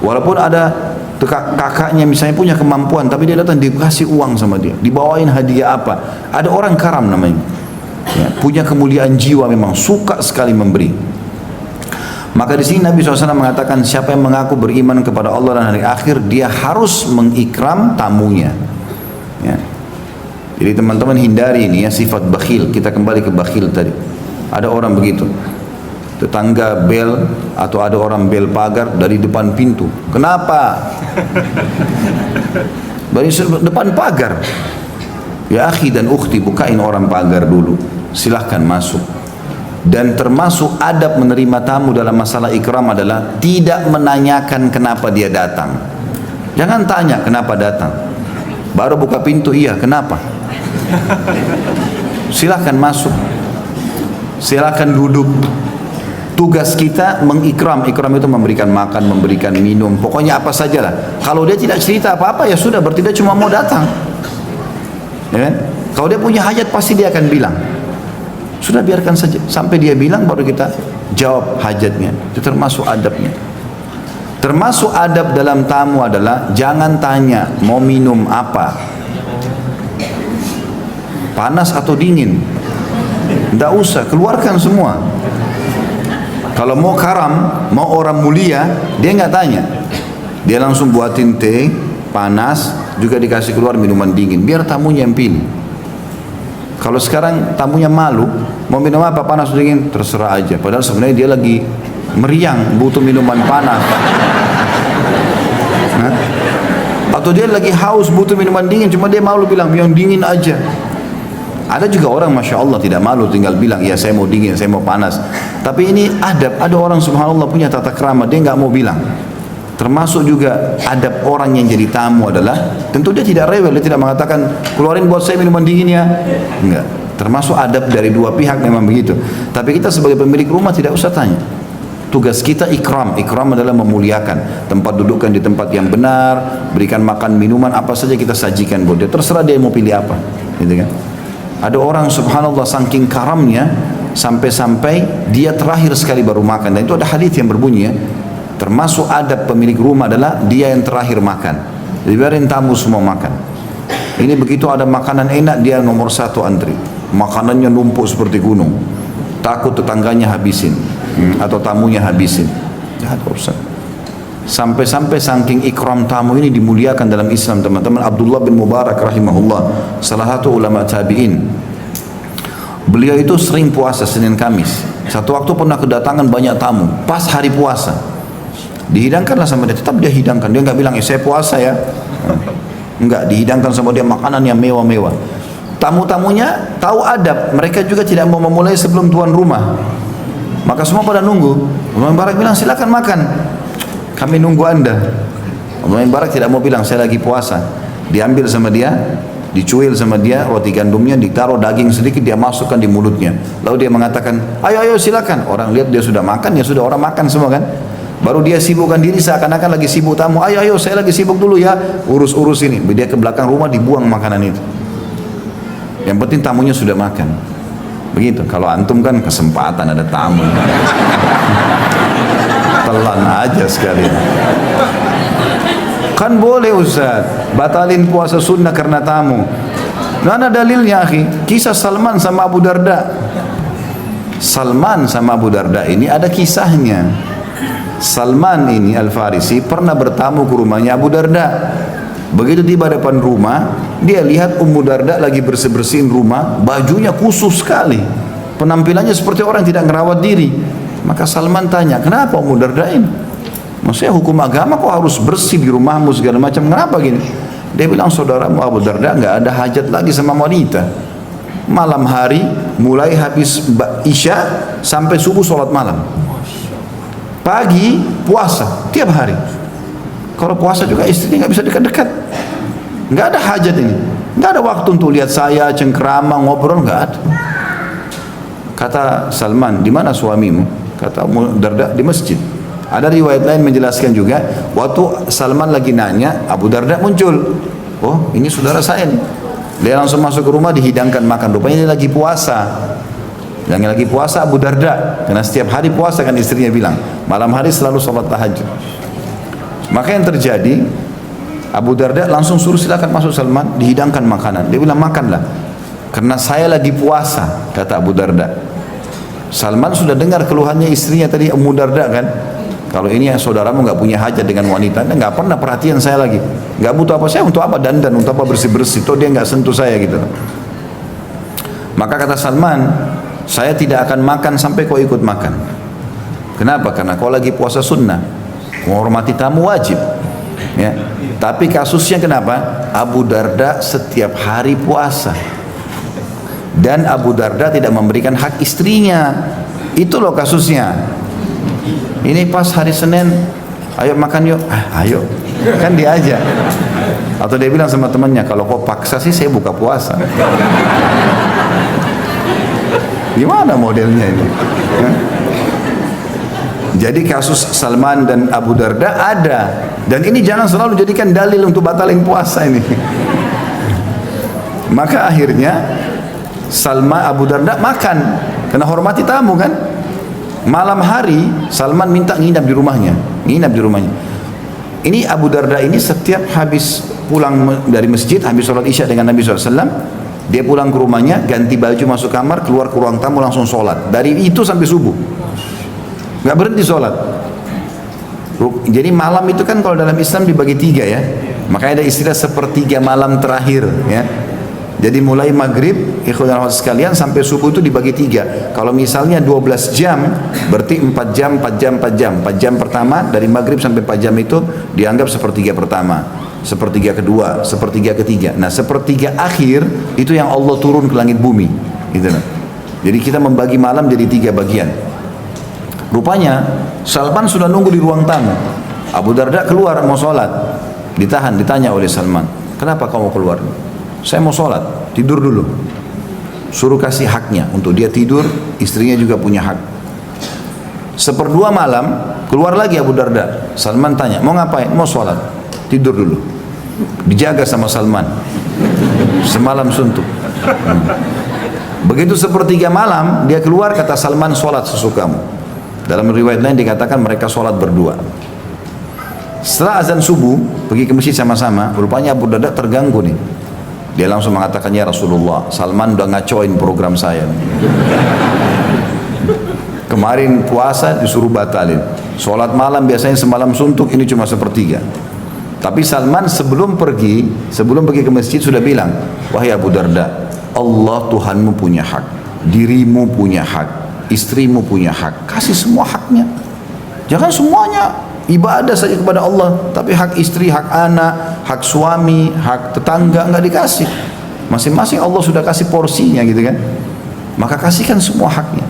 Walaupun ada kakaknya misalnya punya kemampuan tapi dia datang dikasih uang sama dia, dibawain hadiah apa. Ada orang karam namanya. Ya, punya kemuliaan jiwa, memang suka sekali memberi. Maka di sini Nabi SAW mengatakan siapa yang mengaku beriman kepada Allah dan hari akhir, dia harus mengikram tamunya. Ya. Jadi teman-teman hindari ini ya sifat bakhil. Kita kembali ke bakhil tadi. Ada orang begitu, tetangga bel atau ada orang bel pagar dari depan pintu. Kenapa? Dari depan pagar. Ya akhi dan ukhti, bukain orang pagar dulu. Silahkan masuk. Dan termasuk adab menerima tamu dalam masalah ikram adalah tidak menanyakan kenapa dia datang. Jangan tanya kenapa datang. Baru buka pintu, iya kenapa? Silahkan masuk. Silakan duduk. Tugas kita mengikram. Ikram itu memberikan makan, memberikan minum, pokoknya apa sajalah. Kalau dia tidak cerita apa-apa ya sudah, berarti dia cuma mau datang. Ya kan? Kalau dia punya hajat pasti dia akan bilang. Sudah biarkan saja sampai dia bilang baru kita jawab hajatnya. Itu termasuk adabnya. Termasuk adab dalam tamu adalah jangan tanya mau minum apa, panas atau dingin. Tidak usah, keluarkan semua. Kalau mau karam, mau orang mulia, dia nggak tanya. Dia langsung buatin teh, panas, juga dikasih keluar minuman dingin. Biar tamunya yang pilih. Kalau sekarang tamunya malu, mau minum apa, panas atau dingin, terserah aja. Padahal sebenarnya dia lagi meriang, butuh minuman panas. Nah? Atau dia lagi haus, butuh minuman dingin, cuma dia malu bilang, yang dingin aja. Ada juga orang Masya Allah tidak malu tinggal bilang, ya saya mau dingin, saya mau panas. Tapi ini adab. Ada orang subhanallah punya tata krama, dia nggak mau bilang. Termasuk juga adab orang yang jadi tamu adalah, tentu dia tidak rewel, dia tidak mengatakan, keluarin buat saya minuman dingin ya. Enggak. Termasuk adab dari dua pihak memang begitu. Tapi kita sebagai pemilik rumah tidak usah tanya. Tugas kita ikram. Ikram adalah memuliakan. Tempat dudukkan di tempat yang benar, berikan makan minuman apa saja kita sajikan buat dia. Terserah dia mau pilih apa. Gitu kan? Ada orang subhanallah saking karamnya sampai-sampai dia terakhir sekali baru makan. Dan itu ada hadis yang berbunyi ya, termasuk adab pemilik rumah adalah dia yang terakhir makan. Jadi biarin tamu semua makan. Ini begitu ada makanan enak dia nomor satu antri. Makanannya numpuk seperti gunung. Takut tetangganya habisin atau tamunya habisin. Jahat urusan. Sampai-sampai saking ikram tamu ini dimuliakan dalam Islam teman-teman. Abdullah bin Mubarak rahimahullah, salah satu ulama tabi'in. Beliau itu sering puasa Senin Kamis. Satu waktu pernah kedatangan banyak tamu pas hari puasa. Dihidangkanlah sama dia, tetap dia hidangkan. Dia nggak bilang, saya puasa ya. Enggak, dihidangkan sama dia makanan yang mewah-mewah. Tamu-tamunya tahu adab, mereka juga tidak mau memulai sebelum tuan rumah. Maka semua pada nunggu. Ulama Mubarak bilang, silakan makan. Kami nunggu anda. Ulama Mubarak tidak mau bilang, saya lagi puasa. Diambil sama dia, dicuil sama dia roti gandumnya, ditaruh daging sedikit, dia masukkan di mulutnya. Lalu dia mengatakan, ayo silakan. Orang lihat dia sudah makan, ya sudah orang makan semua kan. Baru dia sibukkan diri seakan-akan lagi sibuk tamu. Ayo saya lagi sibuk dulu ya, urus ini. Dia ke belakang rumah dibuang makanan itu. Yang penting tamunya sudah makan. Begitu. Kalau antum kan kesempatan ada tamu. Telan aja sekali. Kan boleh Ustaz batalin puasa sunnah karena tamu. Mana dalilnya akhi? Kisah Salman sama Abu Darda. Salman sama Abu Darda ini ada kisahnya. Salman ini Al-Farisi pernah bertamu ke rumahnya Abu Darda. Begitu tiba depan rumah, dia lihat Ummu Darda lagi bersih-bersihin rumah, bajunya khusus sekali. Penampilannya seperti orang tidak merawat diri. Maka Salman tanya, kenapa Ummu Darda ini? Maksudnya hukum agama kok harus bersih di rumahmu segala macam, kenapa gini? Dia bilang, saudaramu Abu Darda nggak ada hajat lagi sama wanita. Malam hari, mulai habis Isya sampai subuh sholat malam. Pagi puasa tiap hari. Kalau puasa juga istrinya nggak bisa dekat-dekat. Nggak ada hajat ini. Nggak ada waktu untuk lihat saya cengkerama ngobrol, nggak ada. Kata Salman, di mana suamimu? Kata Ummu Darda, di masjid. Ada riwayat lain menjelaskan juga, waktu Salman lagi nanya, Abu Darda muncul. Oh, ini saudara saya nih. Dia langsung masuk ke rumah, dihidangkan makan. Rupanya dia lagi puasa. Yang lagi puasa Abu Darda, karena setiap hari puasa kan istrinya bilang. Malam hari selalu sholat tahajud. Maka yang terjadi, Abu Darda langsung suruh silakan masuk Salman, dihidangkan makanan. Dia bilang makanlah, karena saya lagi puasa, kata Abu Darda. Salman sudah dengar keluhannya istrinya tadi, Abu Darda kan. Kalau ini saudaramu nggak punya hajat dengan wanita, dia nggak pernah perhatian saya lagi, nggak butuh apa saya, untuk apa dandan, untuk apa bersih-bersih, toh dia nggak sentuh saya gitu. Maka kata Salman, saya tidak akan makan sampai kau ikut makan. Kenapa? Karena kau lagi puasa sunnah, menghormati tamu wajib. Ya. Tapi kasusnya kenapa? Abu Darda setiap hari puasa, dan Abu Darda tidak memberikan hak istrinya. Itu loh kasusnya. Ini pas hari Senin, ayo makan yuk. Ayo, kan dia aja. Atau dia bilang sama temannya, kalau kau paksa sih saya buka puasa. Gimana modelnya ini? Jadi kasus Salman dan Abu Darda ada, dan ini jangan selalu jadikan dalil untuk batalin puasa ini. Maka akhirnya Salman, Abu Darda makan, karena hormati tamu kan. Malam hari Salman minta nginap di rumahnya, Ini Abu Darda ini setiap habis pulang dari masjid, habis sholat isya dengan Nabi SAW, dia pulang ke rumahnya, ganti baju, masuk kamar, keluar ke ruang tamu, langsung sholat. Dari itu sampai subuh, nggak berhenti sholat. Jadi malam itu kan kalau dalam Islam dibagi tiga ya, makanya ada istilah sepertiga malam terakhir ya. Jadi mulai maghrib, ikhwan sekalian, sampai subuh itu dibagi tiga. Kalau misalnya 12 jam, berarti 4 jam, 4 jam, 4 jam. 4 jam pertama, dari maghrib sampai 4 jam itu dianggap sepertiga pertama, sepertiga kedua, sepertiga ketiga. Nah, sepertiga akhir itu yang Allah turun ke langit bumi. Gitu. Jadi kita membagi malam jadi 3 bagian. Rupanya Salman sudah nunggu di ruang tamu. Abu Darda keluar mau sholat, ditahan, ditanya oleh Salman, kenapa kamu keluar? Saya mau sholat, tidur dulu. Suruh kasih haknya, untuk dia tidur, istrinya juga punya hak. 1/2 malam, keluar lagi Abu Darda. Salman tanya, mau ngapain? Mau sholat, tidur dulu. Dijaga sama Salman, semalam suntuk. Begitu 1/3 malam, dia keluar, kata Salman, sholat sesukamu. Dalam riwayat lain dikatakan mereka sholat berdua. Setelah azan subuh, pergi ke masjid sama-sama. Rupanya Abu Darda terganggu nih. Dia langsung mengatakan, ya Rasulullah, Salman udah ngacoin program saya. Kemarin puasa disuruh batalin. Sholat malam biasanya semalam suntuk, ini cuma 1/3. Tapi Salman sebelum pergi ke masjid sudah bilang, wahai Abu Darda, Allah Tuhanmu punya hak, dirimu punya hak, istrimu punya hak, kasih semua haknya. Jangan semuanya ibadah saja kepada Allah, tapi hak istri, hak anak, hak suami, hak tetangga nggak dikasih. Masing-masing Allah sudah kasih porsinya gitu kan. Maka kasihkan semua haknya.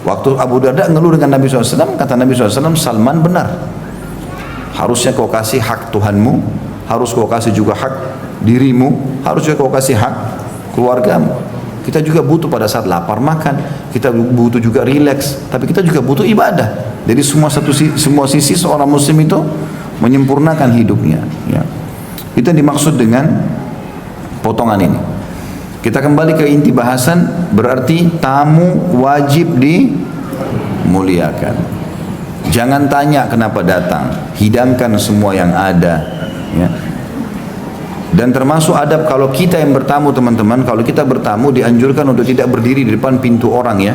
Waktu Abu Darda ngeluh dengan Nabi SAW, kata Nabi SAW, Salman benar. Harusnya kau kasih hak Tuhanmu, harus kau kasih juga hak dirimu, harus juga kau kasih hak keluargamu. Kita juga butuh pada saat lapar makan, kita butuh juga rileks, tapi kita juga butuh ibadah. Jadi semua sisi seorang muslim itu menyempurnakan hidupnya. Ya. Itu yang dimaksud dengan potongan ini. Kita kembali ke inti bahasan, berarti tamu wajib dimuliakan. Jangan tanya kenapa datang, hidangkan semua yang ada. Ya. Dan termasuk adab kalau kita yang bertamu teman-teman, kalau kita bertamu dianjurkan untuk tidak berdiri di depan pintu orang ya.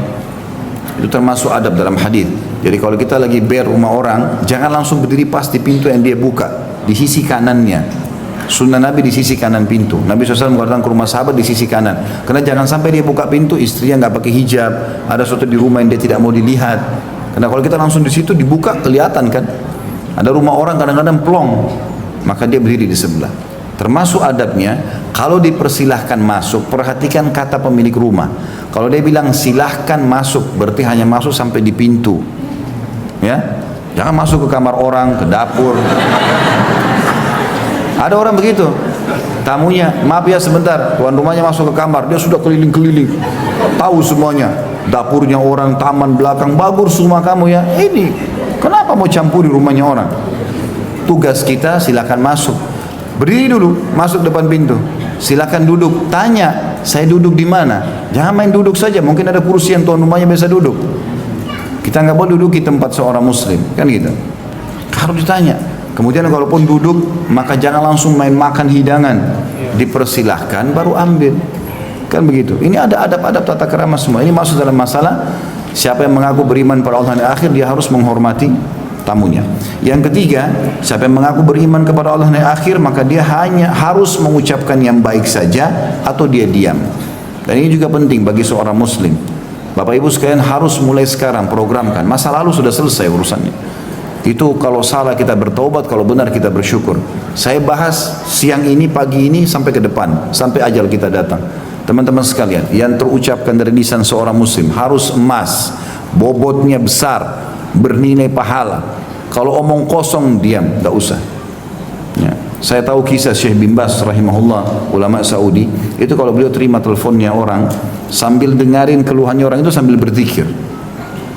Itu termasuk adab dalam hadis. Jadi kalau kita lagi rumah orang, jangan langsung berdiri pas di pintu yang dia buka, di sisi kanannya. Sunnah Nabi di sisi kanan pintu. Nabi SAW mengatakan ke rumah sahabat di sisi kanan. Karena jangan sampai dia buka pintu, istrinya nggak pakai hijab, ada sesuatu di rumah yang dia tidak mau dilihat. Karena kalau kita langsung di situ dibuka kelihatan kan. Ada rumah orang kadang-kadang plong, maka dia berdiri di sebelah. Termasuk adabnya, kalau dipersilahkan masuk, perhatikan kata pemilik rumah. Kalau dia bilang silahkan masuk, berarti hanya masuk sampai di pintu. Ya, jangan masuk ke kamar orang, ke dapur. Ada orang begitu, tamunya, maaf ya sebentar, tuan rumahnya masuk ke kamar, dia sudah keliling-keliling, tahu semuanya, dapurnya orang, taman belakang, bagus rumah kamu ya, ini Kenapa mau campuri rumahnya orang? Tugas kita silakan masuk. Berdiri dulu, masuk depan pintu. Silakan duduk, tanya, saya duduk di mana? Jangan main duduk saja, mungkin ada kursi yang tuan rumahnya biasa duduk. Kita nggak boleh duduk di tempat seorang muslim, kan gitu. Harus ditanya. Kemudian kalaupun duduk, maka jangan langsung main makan hidangan. Dipersilahkan baru ambil. Kan begitu. Ini ada adab-adab tata krama semua. Ini masuk dalam masalah siapa yang mengaku beriman pada Allah dan akhir, dia harus menghormati tamunya. Yang ketiga, siapa yang mengaku beriman kepada Allah dan akhir, maka dia hanya harus mengucapkan yang baik saja atau dia diam. Dan ini juga penting bagi seorang muslim. Bapak Ibu sekalian harus mulai sekarang programkan. Masa lalu sudah selesai urusannya. Itu kalau salah kita bertobat, kalau benar kita bersyukur. Saya bahas siang ini, pagi ini sampai ke depan, sampai ajal kita datang. Teman-teman sekalian, yang terucapkan dari lisan seorang muslim harus emas, bobotnya besar, bernilai pahala. Kalau omong kosong, diam, tidak usah. Ya. Saya tahu kisah Syekh bin Baz rahimahullah, ulama Saudi. Itu kalau beliau terima teleponnya orang, sambil dengarin keluhannya orang itu sambil berzikir.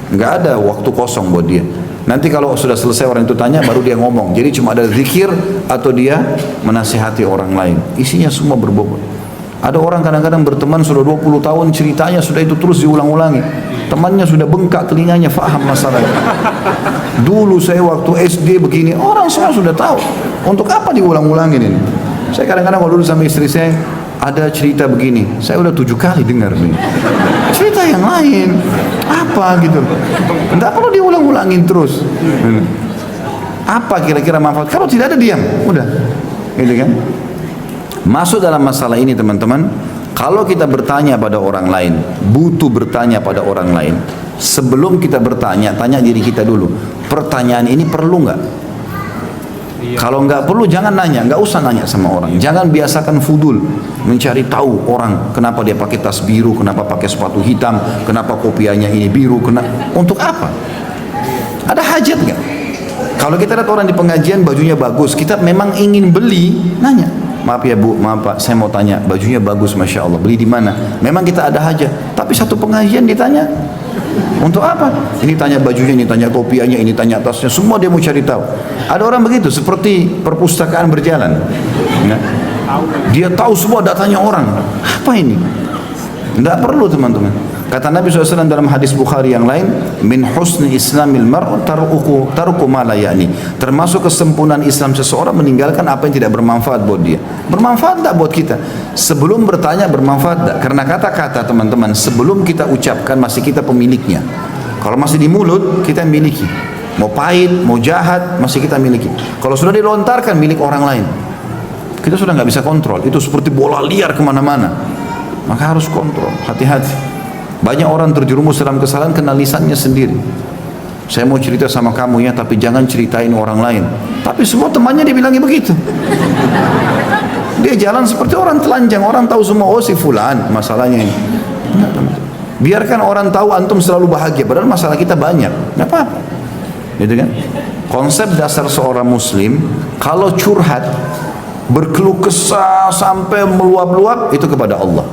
Enggak ada waktu kosong buat dia. Nanti kalau sudah selesai orang itu tanya, baru dia ngomong. Jadi cuma ada zikir atau dia menasihati orang lain. Isinya semua berbobot. Ada orang kadang-kadang berteman sudah 20 tahun, ceritanya sudah itu terus diulang-ulangi. Temannya sudah bengkak telinganya, faham masalahnya. Dulu saya waktu SD begini, orang semua sudah tahu. Untuk apa diulang-ulangin ini? Saya kadang-kadang kalau dulu sama istri saya, ada cerita begini, saya udah 7 kali dengar nih. Cerita yang lain, apa gitu. Tidak perlu diulang-ulangin terus. Apa kira-kira manfaat? Kalau tidak ada diam, udah. Gitu kan? Masuk dalam masalah ini teman-teman, kalau kita bertanya pada orang lain, butuh bertanya pada orang lain. Sebelum kita bertanya, tanya diri kita dulu. Pertanyaan ini perlu nggak? Kalau nggak perlu jangan nanya, nggak usah nanya sama orang. Jangan biasakan fudul, mencari tahu orang kenapa dia pakai tas biru, kenapa pakai sepatu hitam, kenapa kopiahnya ini biru, untuk apa? Ada hajat nggak? Kalau kita lihat orang di pengajian bajunya bagus, kita memang ingin beli, nanya. Maaf ya Bu, maaf Pak, saya mau tanya, bajunya bagus, masya Allah, beli di mana? Memang kita ada hajat, tapi satu pengajian ditanya. Untuk apa? Ini tanya bajunya, ini tanya kopiahnya, ini tanya tasnya, semua dia mau cari tahu. Ada orang begitu, seperti perpustakaan berjalan. Ya. Dia tahu semua datanya orang. Apa ini? Tidak perlu teman-teman. Kata Nabi SAW dalam hadis Bukhari yang lain, min husni islamil mar'u tarku ma la ya'ni. Termasuk kesempurnaan Islam seseorang meninggalkan apa yang tidak bermanfaat buat dia. Bermanfaat tak buat kita? Sebelum bertanya bermanfaat tak? Karena kata-kata teman-teman sebelum kita ucapkan masih kita pemiliknya. Kalau masih di mulut kita miliki. Mau pahit, mau jahat masih kita miliki. Kalau sudah dilontarkan milik orang lain, kita sudah nggak bisa kontrol. Itu seperti bola liar kemana-mana. Maka harus kontrol, hati-hati. Banyak orang terjerumus dalam kesalahan kena lisannya sendiri. Saya mau cerita sama kamu ya, tapi jangan ceritain orang lain. Tapi semua temannya dibilangnya begitu. Dia jalan seperti orang telanjang, orang tahu semua, oh si fulan masalahnya ini. Biarkan orang tahu antum selalu bahagia, padahal masalah kita banyak. Nggak apa-apa. Gitu kan? Konsep dasar seorang muslim, kalau curhat, berkeluh kesah sampai meluap-luap, itu kepada Allah.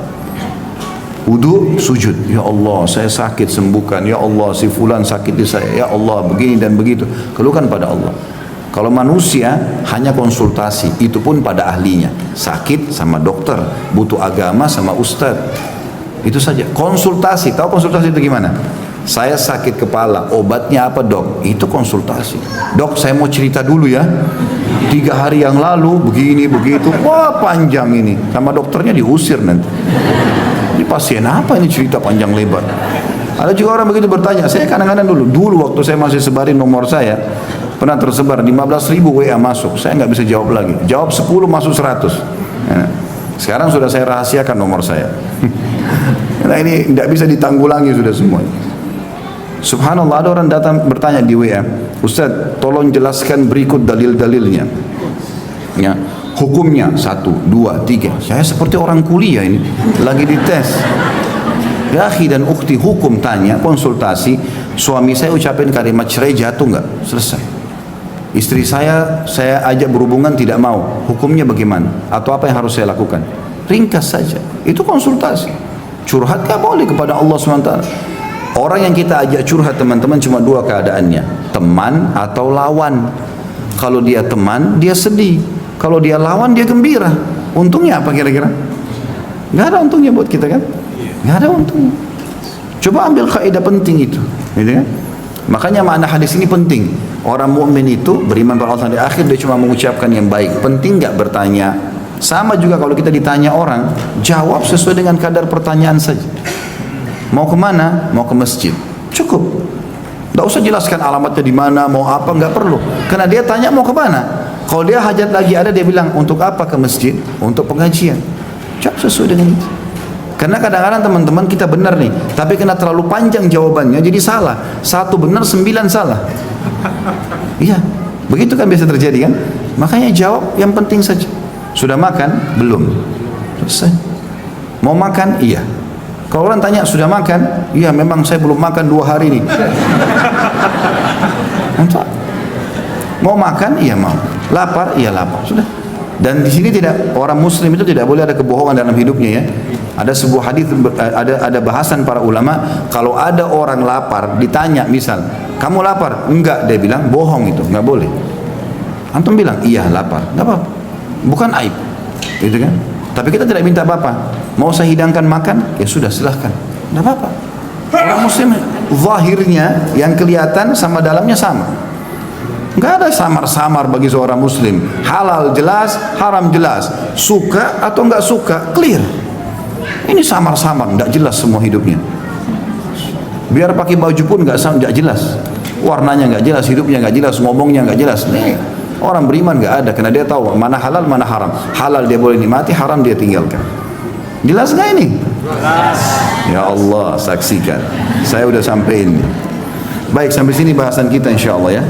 Wudu, sujud, ya Allah saya sakit sembuhkan, ya Allah si fulan sakit di saya, ya Allah begini dan begitu, keluhkan pada Allah. Kalau manusia hanya konsultasi, itu pun pada ahlinya. Sakit sama dokter, butuh agama sama ustadz, itu saja. Konsultasi, tahu konsultasi itu gimana? Saya sakit kepala, obatnya apa dok? Itu konsultasi. Dok saya mau cerita dulu ya, 3 hari yang lalu begini begitu, wah panjang ini, sama dokternya diusir nanti. Ini pasien apa ini cerita panjang lebar. Ada juga orang begitu bertanya. Saya kadang-kadang dulu waktu saya masih sebarin nomor saya, pernah tersebar 15.000 WA masuk, saya nggak bisa jawab lagi. Jawab 10 masuk 100. Nah, sekarang sudah saya rahasiakan nomor saya. Nah ini tidak bisa ditanggulangi sudah semua. Subhanallah, ada orang datang bertanya di WA, Ustaz tolong jelaskan berikut dalil-dalilnya. Ya. Hukumnya 1, 2, 3. Saya seperti orang kuliah ini, lagi dites. Ya akhi dan ukhti, hukum tanya, konsultasi. Suami saya ucapin kalimat cerai, jatuh nggak? Selesai. Istri saya ajak berhubungan tidak mau. Hukumnya bagaimana? Atau apa yang harus saya lakukan? Ringkas saja. Itu konsultasi. Curhat nggak boleh kepada Allah SWT. Orang yang kita ajak curhat teman-teman cuma 2 keadaannya. teman atau lawan. Kalau dia teman, dia sedih. Kalau dia lawan, dia gembira. Untungnya apa kira-kira? Nggak ada untungnya buat kita kan? Nggak ada untungnya. Coba ambil kaidah penting itu, gitu kan? Makanya makna hadis ini penting. Orang mukmin itu beriman pada Allah di akhir, dia cuma mengucapkan yang baik. Penting nggak bertanya? Sama juga kalau kita ditanya orang, jawab sesuai dengan kadar pertanyaan saja. Mau kemana? Mau ke masjid. Cukup. Tidak usah jelaskan alamatnya di mana, mau apa, nggak perlu. Karena dia tanya mau ke mana. Kalau dia hajat lagi ada, dia bilang untuk apa ke masjid? Untuk pengajian. Jawab sesuai dengan itu. Karena kadang-kadang teman-teman kita benar nih, tapi kena terlalu panjang jawabannya jadi salah. 1 benar 9 salah. Iya, begitu kan biasa terjadi kan? Makanya jawab yang penting saja. Sudah makan? Belum. Selesai. Mau makan? Iya. Kalau orang tanya sudah makan? Iya, memang saya belum makan 2 hari nih. Mau makan? Iya mau. Lapar? Iya lapar. Sudah. Dan di sini tidak, orang Muslim itu tidak boleh ada kebohongan dalam hidupnya ya. Ada sebuah hadis, ada bahasan para ulama, kalau ada orang lapar ditanya misal, kamu lapar? Enggak, dia bilang bohong, itu nggak boleh. Antum bilang iya lapar, nggak apa-apa, bukan aib, gitu kan? Tapi kita tidak minta apa-apa. Mau saya hidangkan makan? Ya sudah silahkan, nggak apa-apa. Orang Muslim zahirnya yang kelihatan sama dalamnya sama. Nggak ada samar-samar bagi seorang Muslim. Halal jelas, haram jelas, suka atau nggak suka clear. Ini samar-samar, nggak jelas semua hidupnya. Biar pakai baju pun nggak jelas, warnanya nggak jelas, hidupnya nggak jelas, ngomongnya nggak jelas. Nih orang beriman nggak ada, karena dia tahu mana halal mana haram. Halal dia boleh nikmati, haram dia tinggalkan. Jelas nggak ini? Jelas. Ya Allah, saksikan. Saya udah sampai ini. Baik, sampai sini bahasan kita insya Allah ya.